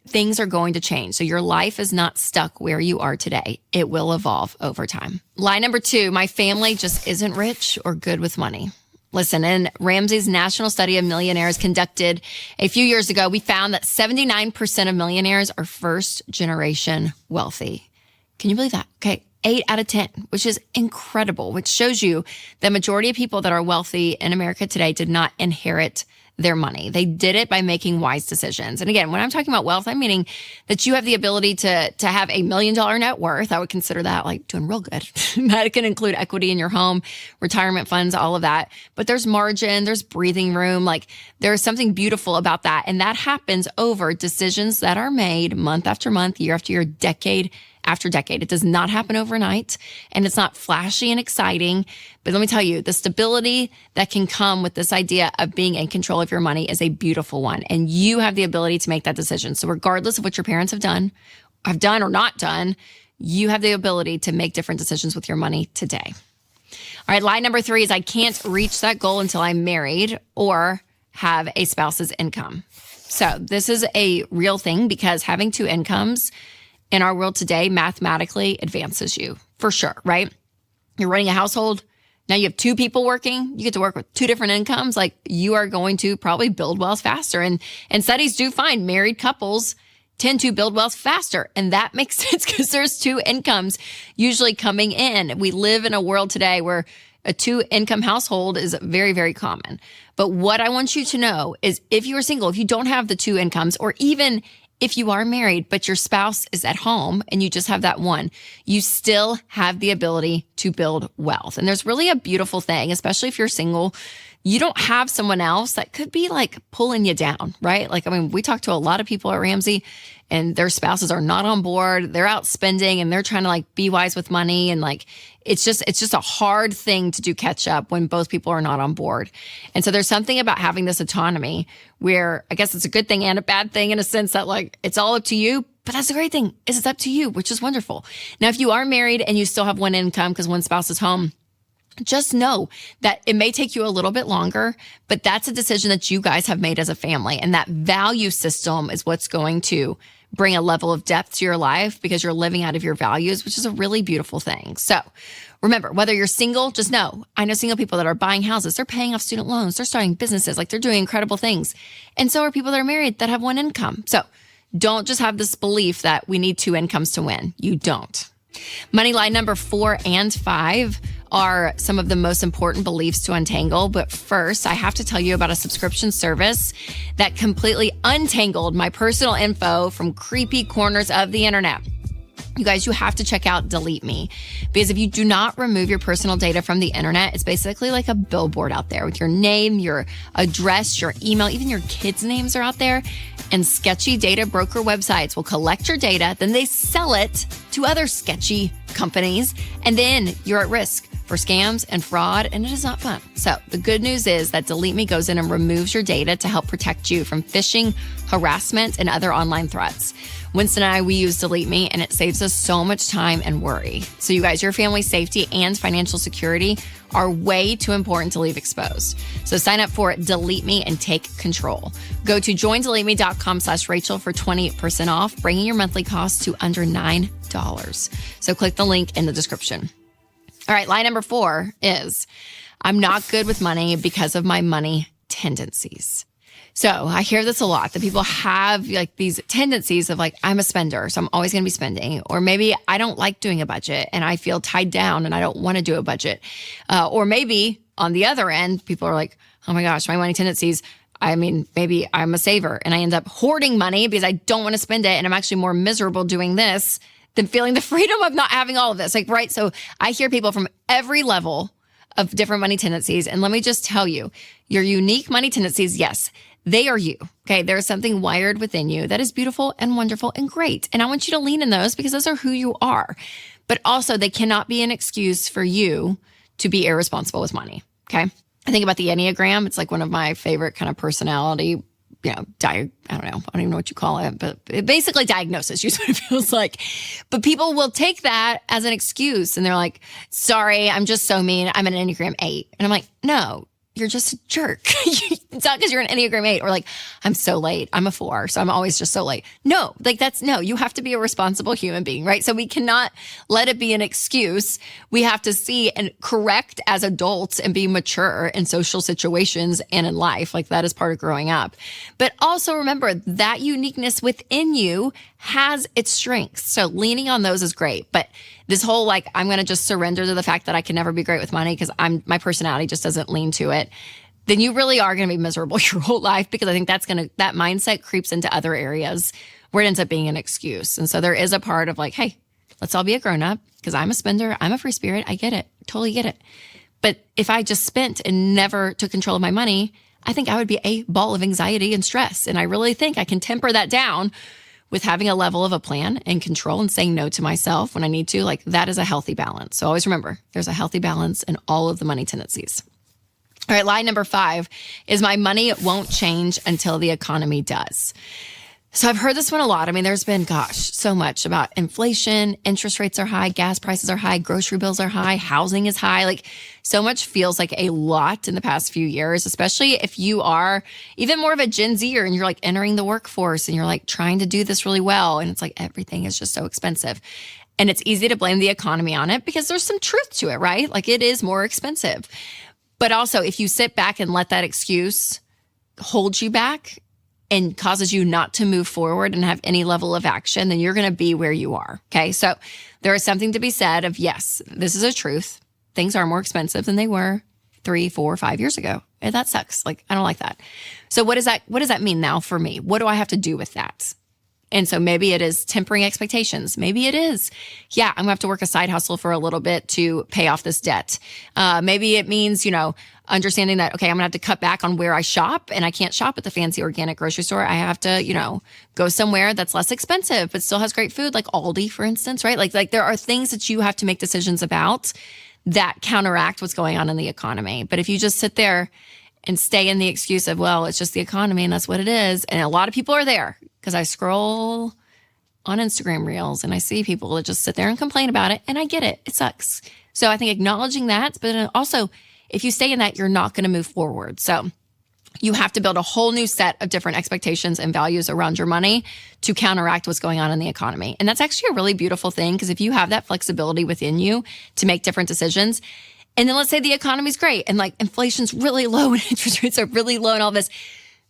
things are going to change. So your life is not stuck where you are today. It will evolve over time. Lie number 2, my family just isn't rich or good with money. Listen, in Ramsey's national study of millionaires conducted a few years ago, we found that 79% of millionaires are first generation wealthy. Can you believe that? Okay. 8 out of 10, which is incredible, which shows you the majority of people that are wealthy in America today did not inherit their money. They did it by making wise decisions. And again, when I'm talking about wealth, I'm meaning that you have the ability to have $1 million net worth. I would consider that like doing real good. That can include equity in your home, retirement funds, all of that. But there's margin, there's breathing room. Like there's something beautiful about that. And that happens over decisions that are made month after month, year after year, decade after decade. It does not happen overnight, and it's not flashy and exciting. But let me tell you, the stability that can come with this idea of being in control of your money is a beautiful one. And you have the ability to make that decision. So regardless of what your parents have done or not done, you have the ability to make different decisions with your money today. All right, lie number 3 is I can't reach that goal until I'm married or have a spouse's income. So this is a real thing because having 2 incomes in our world today mathematically advances you for sure, right? You're running a household. Now you have 2 people working. You get to work with 2 different incomes. Like you are going to probably build wealth faster. And studies do find married couples tend to build wealth faster. And that makes sense because there's 2 incomes usually coming in. We live in a world today where a 2-income household is very, very common. But what I want you to know is if you are single, if you don't have the 2 incomes, or even if you are married, but your spouse is at home and you just have that one, you still have the ability to build wealth. And there's really a beautiful thing, especially if you're single. You don't have someone else that could be like pulling you down, right? Like, I mean, we talk to a lot of people at Ramsey and their spouses are not on board. They're out spending and they're trying to like be wise with money. And like, it's just a hard thing to do catch up when both people are not on board. And so there's something about having this autonomy where I guess it's a good thing and a bad thing in a sense that like, it's all up to you. But that's the great thing is it's up to you, which is wonderful. Now, if you are married and you still have one income because one spouse is home, just know that it may take you a little bit longer, but that's a decision that you guys have made as a family. And that value system is what's going to bring a level of depth to your life because you're living out of your values, which is a really beautiful thing. So remember, whether you're single, just know, I know single people that are buying houses, they're paying off student loans, they're starting businesses, like they're doing incredible things. And so are people that are married that have one income. So don't just have this belief that we need 2 incomes to win. You don't. Money lie number 4 and 5 are some of the most important beliefs to untangle. But first, I have to tell you about a subscription service that completely untangled my personal info from creepy corners of the internet. You guys, you have to check out Delete Me, because if you do not remove your personal data from the internet, it's basically like a billboard out there with your name, your address, your email, even your kids' names are out there. And sketchy data broker websites will collect your data, then they sell it to other sketchy companies, and then you're at risk for scams and fraud, and it is not fun. So the good news is that Delete Me goes in and removes your data to help protect you from phishing, harassment, and other online threats. Winston and I, we use Delete Me, and it saves us so much time and worry. So you guys, your family's safety and financial security are way too important to leave exposed. So sign up for Delete Me and take control. Go to joindeleteme.com/Rachel for 20% off, bringing your monthly costs to under $9. So click the link in the description. All right, lie number 4 is I'm not good with money because of my money tendencies. So I hear this a lot, that people have like these tendencies of like, I'm a spender, so I'm always going to be spending. Or maybe I don't like doing a budget and I feel tied down and I don't want to do a budget. Or maybe on the other end, people are like, oh my gosh, my money tendencies. I mean, maybe I'm a saver and I end up hoarding money because I don't want to spend it. And I'm actually more miserable doing this than feeling the freedom of not having all of this. Like, right. So I hear people from every level of different money tendencies. And let me just tell you, your unique money tendencies, yes, they are you. Okay. There's something wired within you that is beautiful and wonderful and great. And I want you to lean in those because those are who you are. But also they cannot be an excuse for you to be irresponsible with money. Okay. I think about the Enneagram. It's like one of my favorite kind of personality, I don't even know what you call it, but basically diagnosis, usually what it feels like. But people will take that as an excuse and they're like, sorry, I'm just so mean. I'm an Enneagram 8. And I'm like, no, you're just a jerk. It's not because you're an Enneagram 8 or like, I'm so late. I'm a 4, so I'm always just so late. No, like no, you have to be a responsible human being, right? So we cannot let it be an excuse. We have to see and correct as adults and be mature in social situations and in life. Like that is part of growing up. But also remember that uniqueness within you has its strengths. So leaning on those is great. But this whole like, I'm going to just surrender to the fact that I can never be great with money because my personality just doesn't lean to it, then you really are going to be miserable your whole life, because I think that mindset creeps into other areas where it ends up being an excuse. And so there is a part of like, hey, let's all be a grown up because I'm a spender. I'm a free spirit. I get it. Totally get it. But if I just spent and never took control of my money, I think I would be a ball of anxiety and stress. And I really think I can temper that down with having a level of a plan and control and saying no to myself when I need to. Like that is a healthy balance. So always remember, there's a healthy balance in all of the money tendencies. All right, lie number 5 is my money won't change until the economy does. So I've heard this one a lot. I mean, there's been, so much about inflation, interest rates are high, gas prices are high, grocery bills are high, housing is high. Like so much feels like a lot in the past few years, especially if you are even more of a Gen Zer and you're like entering the workforce and you're like trying to do this really well. And it's like everything is just so expensive. And it's easy to blame the economy on it because there's some truth to it, right? Like it is more expensive. But also if you sit back and let that excuse hold you back and causes you not to move forward and have any level of action, then you're going to be where you are. Okay. So there is something to be said of, yes, this is a truth. Things are more expensive than they were 3, 4, 5 years ago. And that sucks. Like, I don't like that. So what does that mean now for me? What do I have to do with that? And so maybe it is tempering expectations. Maybe it is, yeah, I'm gonna have to work a side hustle for a little bit to pay off this debt. Maybe it means, understanding that, okay, I'm gonna have to cut back on where I shop and I can't shop at the fancy organic grocery store. I have to, go somewhere that's less expensive, but still has great food, like Aldi, for instance, right? Like there are things that you have to make decisions about that counteract what's going on in the economy. But if you just sit there and stay in the excuse of, well, it's just the economy and that's what it is. And a lot of people are there because I scroll on Instagram reels and I see people that just sit there and complain about it. And I get it. It sucks. So I think acknowledging that, but also if you stay in that, you're not going to move forward. So you have to build a whole new set of different expectations and values around your money to counteract what's going on in the economy. And that's actually a really beautiful thing, because if you have that flexibility within you to make different decisions, and then let's say the economy's great and like inflation's really low and interest rates are really low and all this,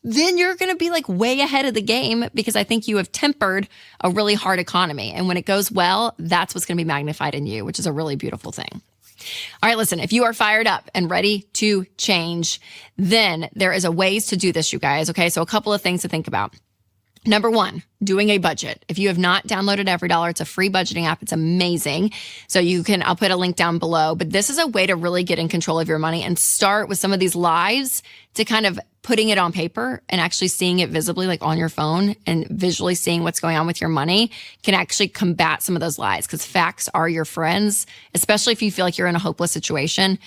then you're going to be like way ahead of the game, because I think you have tempered a really hard economy. And when it goes well, that's what's going to be magnified in you, which is a really beautiful thing. All right, listen, if you are fired up and ready to change, then there is a ways to do this, you guys. Okay, so a couple of things to think about. Number 1, doing a budget. If you have not downloaded EveryDollar, it's a free budgeting app. It's amazing. So I'll put a link down below, but this is a way to really get in control of your money and start with some of these lies to kind of putting it on paper and actually seeing it visibly, like on your phone, and visually seeing what's going on with your money can actually combat some of those lies, because facts are your friends, especially if you feel like you're in a hopeless situation.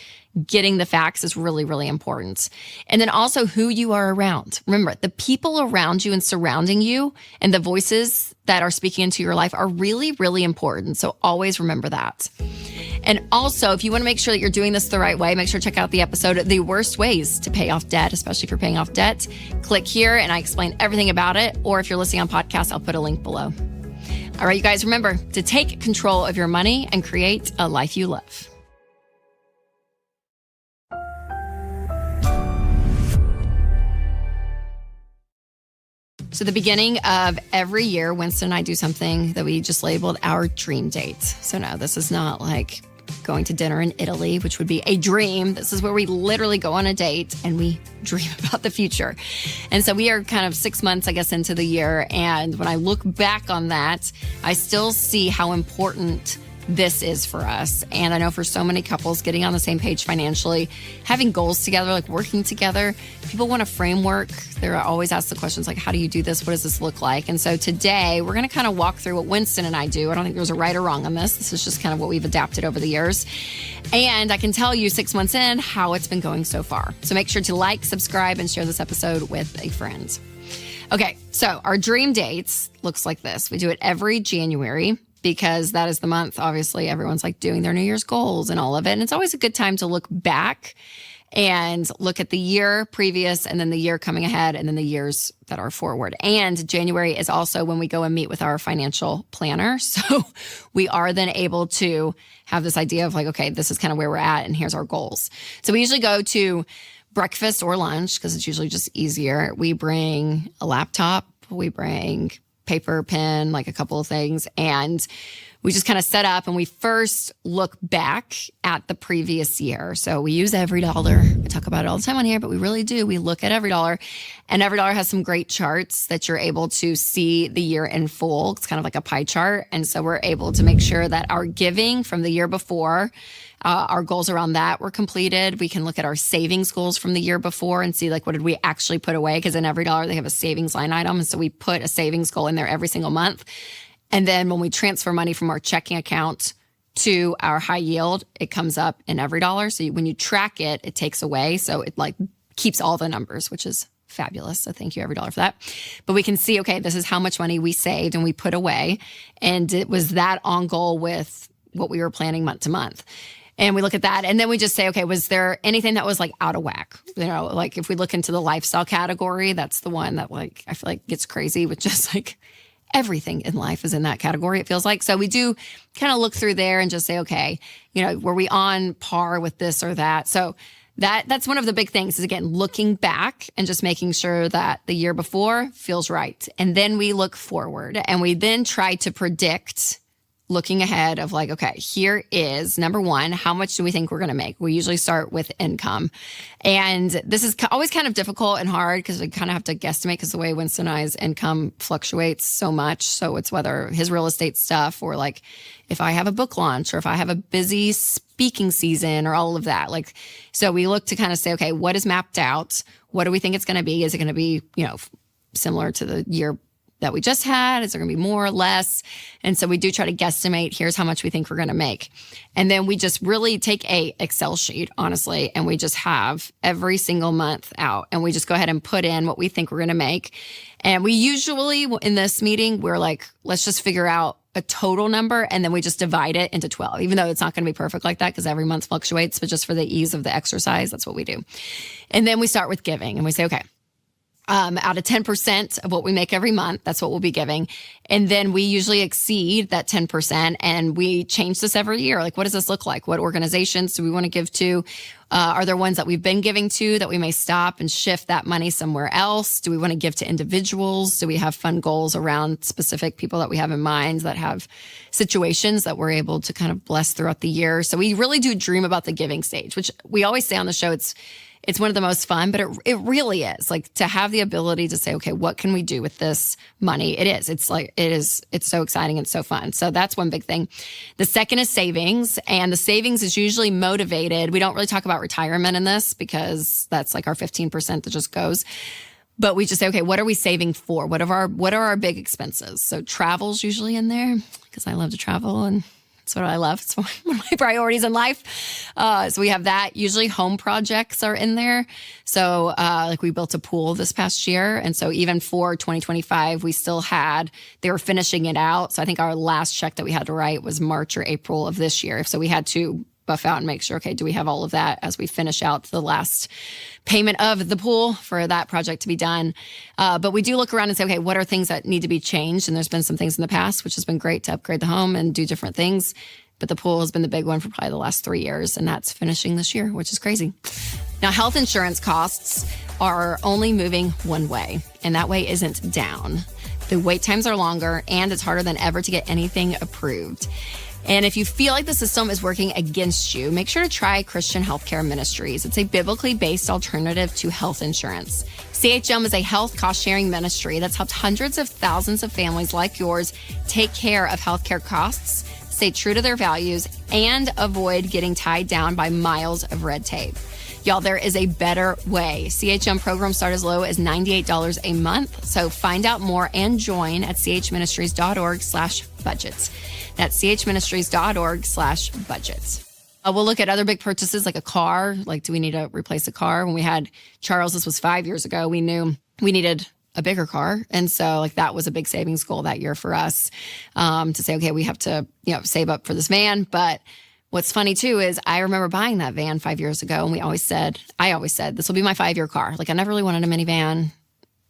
Getting the facts is really, really important. And then also who you are around. Remember, the people around you and surrounding you and the voices that are speaking into your life are really, really important. So always remember that. And also, if you want to make sure that you're doing this the right way, make sure to check out the episode, The Worst Ways to Pay Off Debt, especially if you're paying off debt. Click here and I explain everything about it. Or if you're listening on podcast, I'll put a link below. All right, you guys, remember to take control of your money and create a life you love. So the beginning of every year, Winston and I do something that we just labeled our dream date. So no, this is not like going to dinner in Italy, which would be a dream. This is where we literally go on a date and we dream about the future. And so we are kind of 6 months, I guess, into the year. And when I look back on that, I still see how important this is for us. And I know for so many couples, getting on the same page financially, having goals together, like working together, people want a framework. They're always asked the questions like, how do you do this? What does this look like? And so today we're going to kind of walk through what Winston and I do. I don't think there's a right or wrong on this. This is just kind of what we've adapted over the years. And I can tell you 6 months in how it's been going so far. So make sure to like, subscribe, and share this episode with a friend. Okay, so our dream dates looks like this. We do it every January, because that is the month, obviously, everyone's like doing their New Year's goals and all of it. And it's always a good time to look back and look at the year previous and then the year coming ahead and then the years that are forward. And January is also when we go and meet with our financial planner. So we are then able to have this idea of like, okay, this is kind of where we're at and here's our goals. So we usually go to breakfast or lunch because it's usually just easier. We bring a laptop, we bring paper, pen, like a couple of things. And we just kind of set up and we first look back at the previous year. So we use every dollar. I talk about it all the time on here, but we really do. We look at every dollar, and every dollar has some great charts that you're able to see the year in full. It's kind of like a pie chart. And so we're able to make sure that our giving from the year before, our goals around that were completed. We can look at our savings goals from the year before and see like, what did we actually put away? Because in every dollar, they have a savings line item. And so we put a savings goal in there every single month. And then when we transfer money from our checking account to our high yield, it comes up in every dollar. So when you track it, it takes away. So it like keeps all the numbers, which is fabulous. So thank you every dollar for that. But we can see, okay, this is how much money we saved and we put away. And it was that on goal with what we were planning month to month. And we look at that and then we just say, okay, was there anything that was like out of whack? You know, like if we look into the lifestyle category, that's the one that like, I feel like gets crazy with just like everything in life is in that category, it feels like. So we do kind of look through there and just say, okay, you know, were we on par with this or that? So that's one of the big things is, again, looking back and just making sure that the year before feels right. And then we look forward and we then try to predict looking ahead of like, okay, here is number one, how much do we think we're going to make? We usually start with income. And this is always kind of difficult and hard because we kind of have to guesstimate because the way Winston and I's income fluctuates so much. So it's whether his real estate stuff or like if I have a book launch or if I have a busy speaking season or all of that. Like, so we look to kind of say, okay, what is mapped out? What do we think it's going to be? Is it going to be, you know, similar to the year that we just had? Is there going to be more or less? And so we do try to guesstimate, here's how much we think we're going to make. And then we just really take a Excel sheet, honestly, and we just have every single month out and we just go ahead and put in what we think we're going to make. And we usually in this meeting, we're like, let's just figure out a total number and then we just divide it into 12, even though it's not going to be perfect like that because every month fluctuates, but just for the ease of the exercise, that's what we do. And then we start with giving and we say, okay, out of 10% of what we make every month, that's what we'll be giving. And then we usually exceed that 10% and we change this every year. Like, what does this look like? What organizations do we want to give to? Are there ones that we've been giving to that we may stop and shift that money somewhere else? Do we want to give to individuals? Do we have fun goals around specific people that we have in mind that have situations that we're able to kind of bless throughout the year? So we really do dream about the giving stage, which we always say on the show, it's one of the most fun, but it really is like to have the ability to say, okay, what can we do with this money? It is. It's so exciting and so fun. So that's one big thing. The second is savings, and the savings is usually motivated. We don't really talk about retirement in this because that's like our 15% that just goes. But we just say, okay, what are we saving for? What are our big expenses? So travel's usually in there because I love to travel and that's what I love. It's one of my priorities in life. So we have that. Usually home projects are in there. So like we built a pool this past year. And so even for 2025, they were finishing it out. So I think our last check that we had to write was March or April of this year. So we had to buff out and make sure, okay, do we have all of that as we finish out the last payment of the pool for that project to be done. But we do look around and say, okay, what are things that need to be changed? And there's been some things in the past, which has been great to upgrade the home and do different things. But the pool has been the big one for probably the last 3 years. And that's finishing this year, which is crazy. Now, health insurance costs are only moving one way, and that way isn't down. The wait times are longer, and it's harder than ever to get anything approved. And if you feel like the system is working against you, make sure to try Christian Healthcare Ministries. It's a biblically based alternative to health insurance. CHM is a health cost-sharing ministry that's helped hundreds of thousands of families like yours take care of healthcare costs, stay true to their values, and avoid getting tied down by miles of red tape. Y'all, there is a better way. CHM programs start as low as $98 a month. So find out more and join at chministries.org/budgets. That's chministries.org/budgets. We'll look at other big purchases like a car. Like, do we need to replace a car? When we had Charles, this was 5 years ago, we knew we needed a bigger car. And so like that was a big savings goal that year for us, to say, okay, we have to, save up for this van. But what's funny too is I remember buying that van 5 years ago, and I always said, this will be my 5-year car. Like I never really wanted a minivan.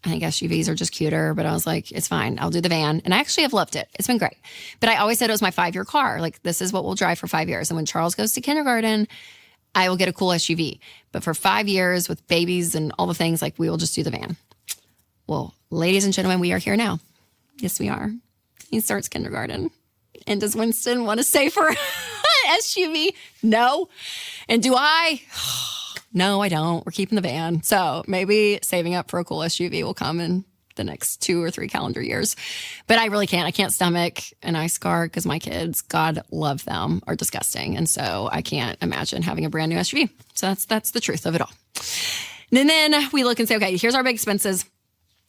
I think SUVs are just cuter, but I was like, it's fine. I'll do the van. And I actually have loved it. It's been great. But I always said it was my 5-year car. Like this is what we'll drive for 5 years. And when Charles goes to kindergarten, I will get a cool SUV. But for 5 years with babies and all the things, like we will just do the van. Well, ladies and gentlemen, we are here now. Yes, we are. He starts kindergarten. And does Winston want to stay for an SUV? No. And do I? No, I don't. We're keeping the van. So maybe saving up for a cool SUV will come in the next 2 or 3 calendar years. But I really can't. I can't stomach an ice car because my kids, God love them, are disgusting. And so I can't imagine having a brand new SUV. So that's the truth of it all. And then we look and say, okay, here's our big expenses.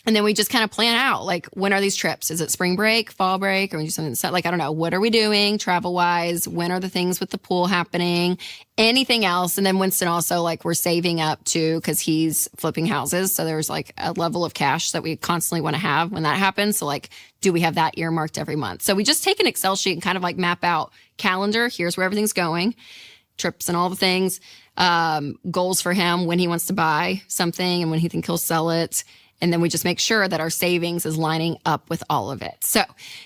And then we just kind of plan out, like, when are these trips? Is it spring break, fall break, or we do something like, I don't know, what are we doing travel-wise? When are the things with the pool happening? Anything else? And then Winston also, like, we're saving up too because he's flipping houses. So there's like a level of cash that we constantly want to have when that happens. So like, do we have that earmarked every month? So we just take an Excel sheet and kind of like map out calendar. Here's where everything's going, trips and all the things, goals for him, when he wants to buy something and when he thinks he'll sell it. And then we just make sure that our savings is lining up with all of it. So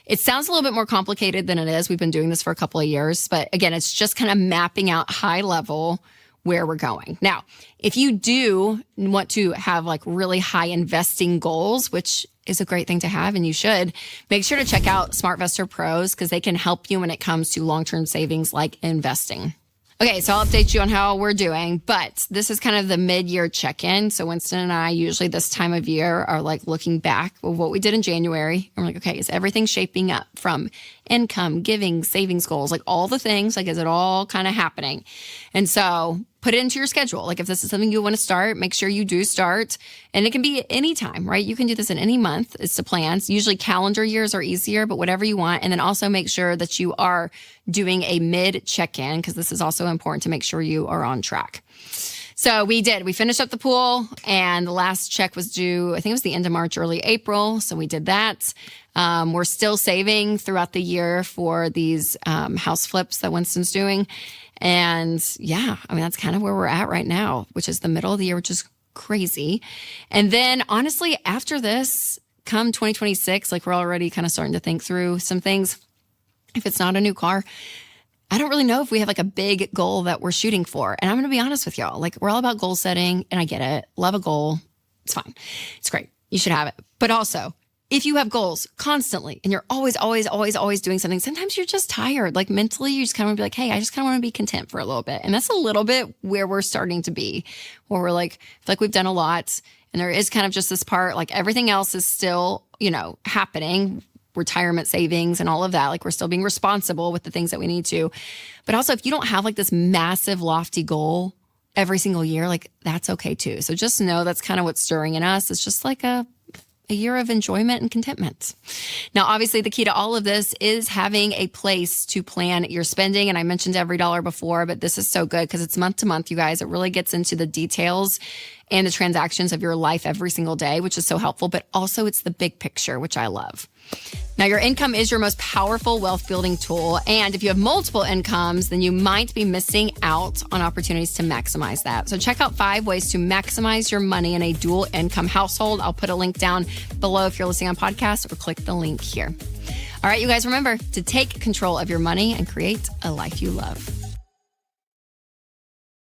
it sounds a little bit more complicated than it is. We've been doing this for a couple of years, but again, it's just kind of mapping out high level where we're going. Now, if you do want to have like really high investing goals, which is a great thing to have, and you should, make sure to check out SmartVestor Pros because they can help you when it comes to long-term savings like investing. Okay, so I'll update you on how we're doing, but this is kind of the mid-year check-in. So Winston and I usually this time of year are like looking back at what we did in January. And we're like, okay, is everything shaping up from income, giving, savings goals, like all the things, like is it all kind of happening? And so put it into your schedule. Like if this is something you want to start, make sure you do start. And it can be any time, right? You can do this in any month. It's the plans. Usually calendar years are easier, but whatever you want. And then also make sure that you are doing a mid check-in because this is also important to make sure you are on track. So we finished up the pool and the last check was due, I think it was the end of March, early April. So we did that. We're still saving throughout the year for these house flips that Winston's doing. And yeah, I mean, that's kind of where we're at right now, which is the middle of the year, which is crazy. And then honestly, after this, come 2026, like we're already kind of starting to think through some things. If it's not a new car, I don't really know if we have like a big goal that we're shooting for. And I'm going to be honest with y'all, like we're all about goal setting and I get it. Love a goal. It's fine. It's great. You should have it. But also, if you have goals constantly and you're always doing something, sometimes you're just tired. Like mentally, you just kind of be like, hey, I just kind of want to be content for a little bit. And that's a little bit where we're starting to be, where we're like, I feel like we've done a lot. And there is kind of just this part, like everything else is still, happening, retirement savings and all of that. Like we're still being responsible with the things that we need to. But also if you don't have like this massive lofty goal every single year, like that's okay too. So just know that's kind of what's stirring in us. It's just like a year of enjoyment and contentment. Now, obviously, the key to all of this is having a place to plan your spending. And I mentioned every dollar before, but this is so good because it's month to month, you guys. It really gets into the details and the transactions of your life every single day, which is so helpful. But also, it's the big picture, which I love. Now, your income is your most powerful wealth building tool. And if you have multiple incomes, then you might be missing out on opportunities to maximize that. So check out 5 ways to maximize your money in a dual income household. I'll put a link down below if you're listening on podcast or click the link here. All right, you guys, remember to take control of your money and create a life you love.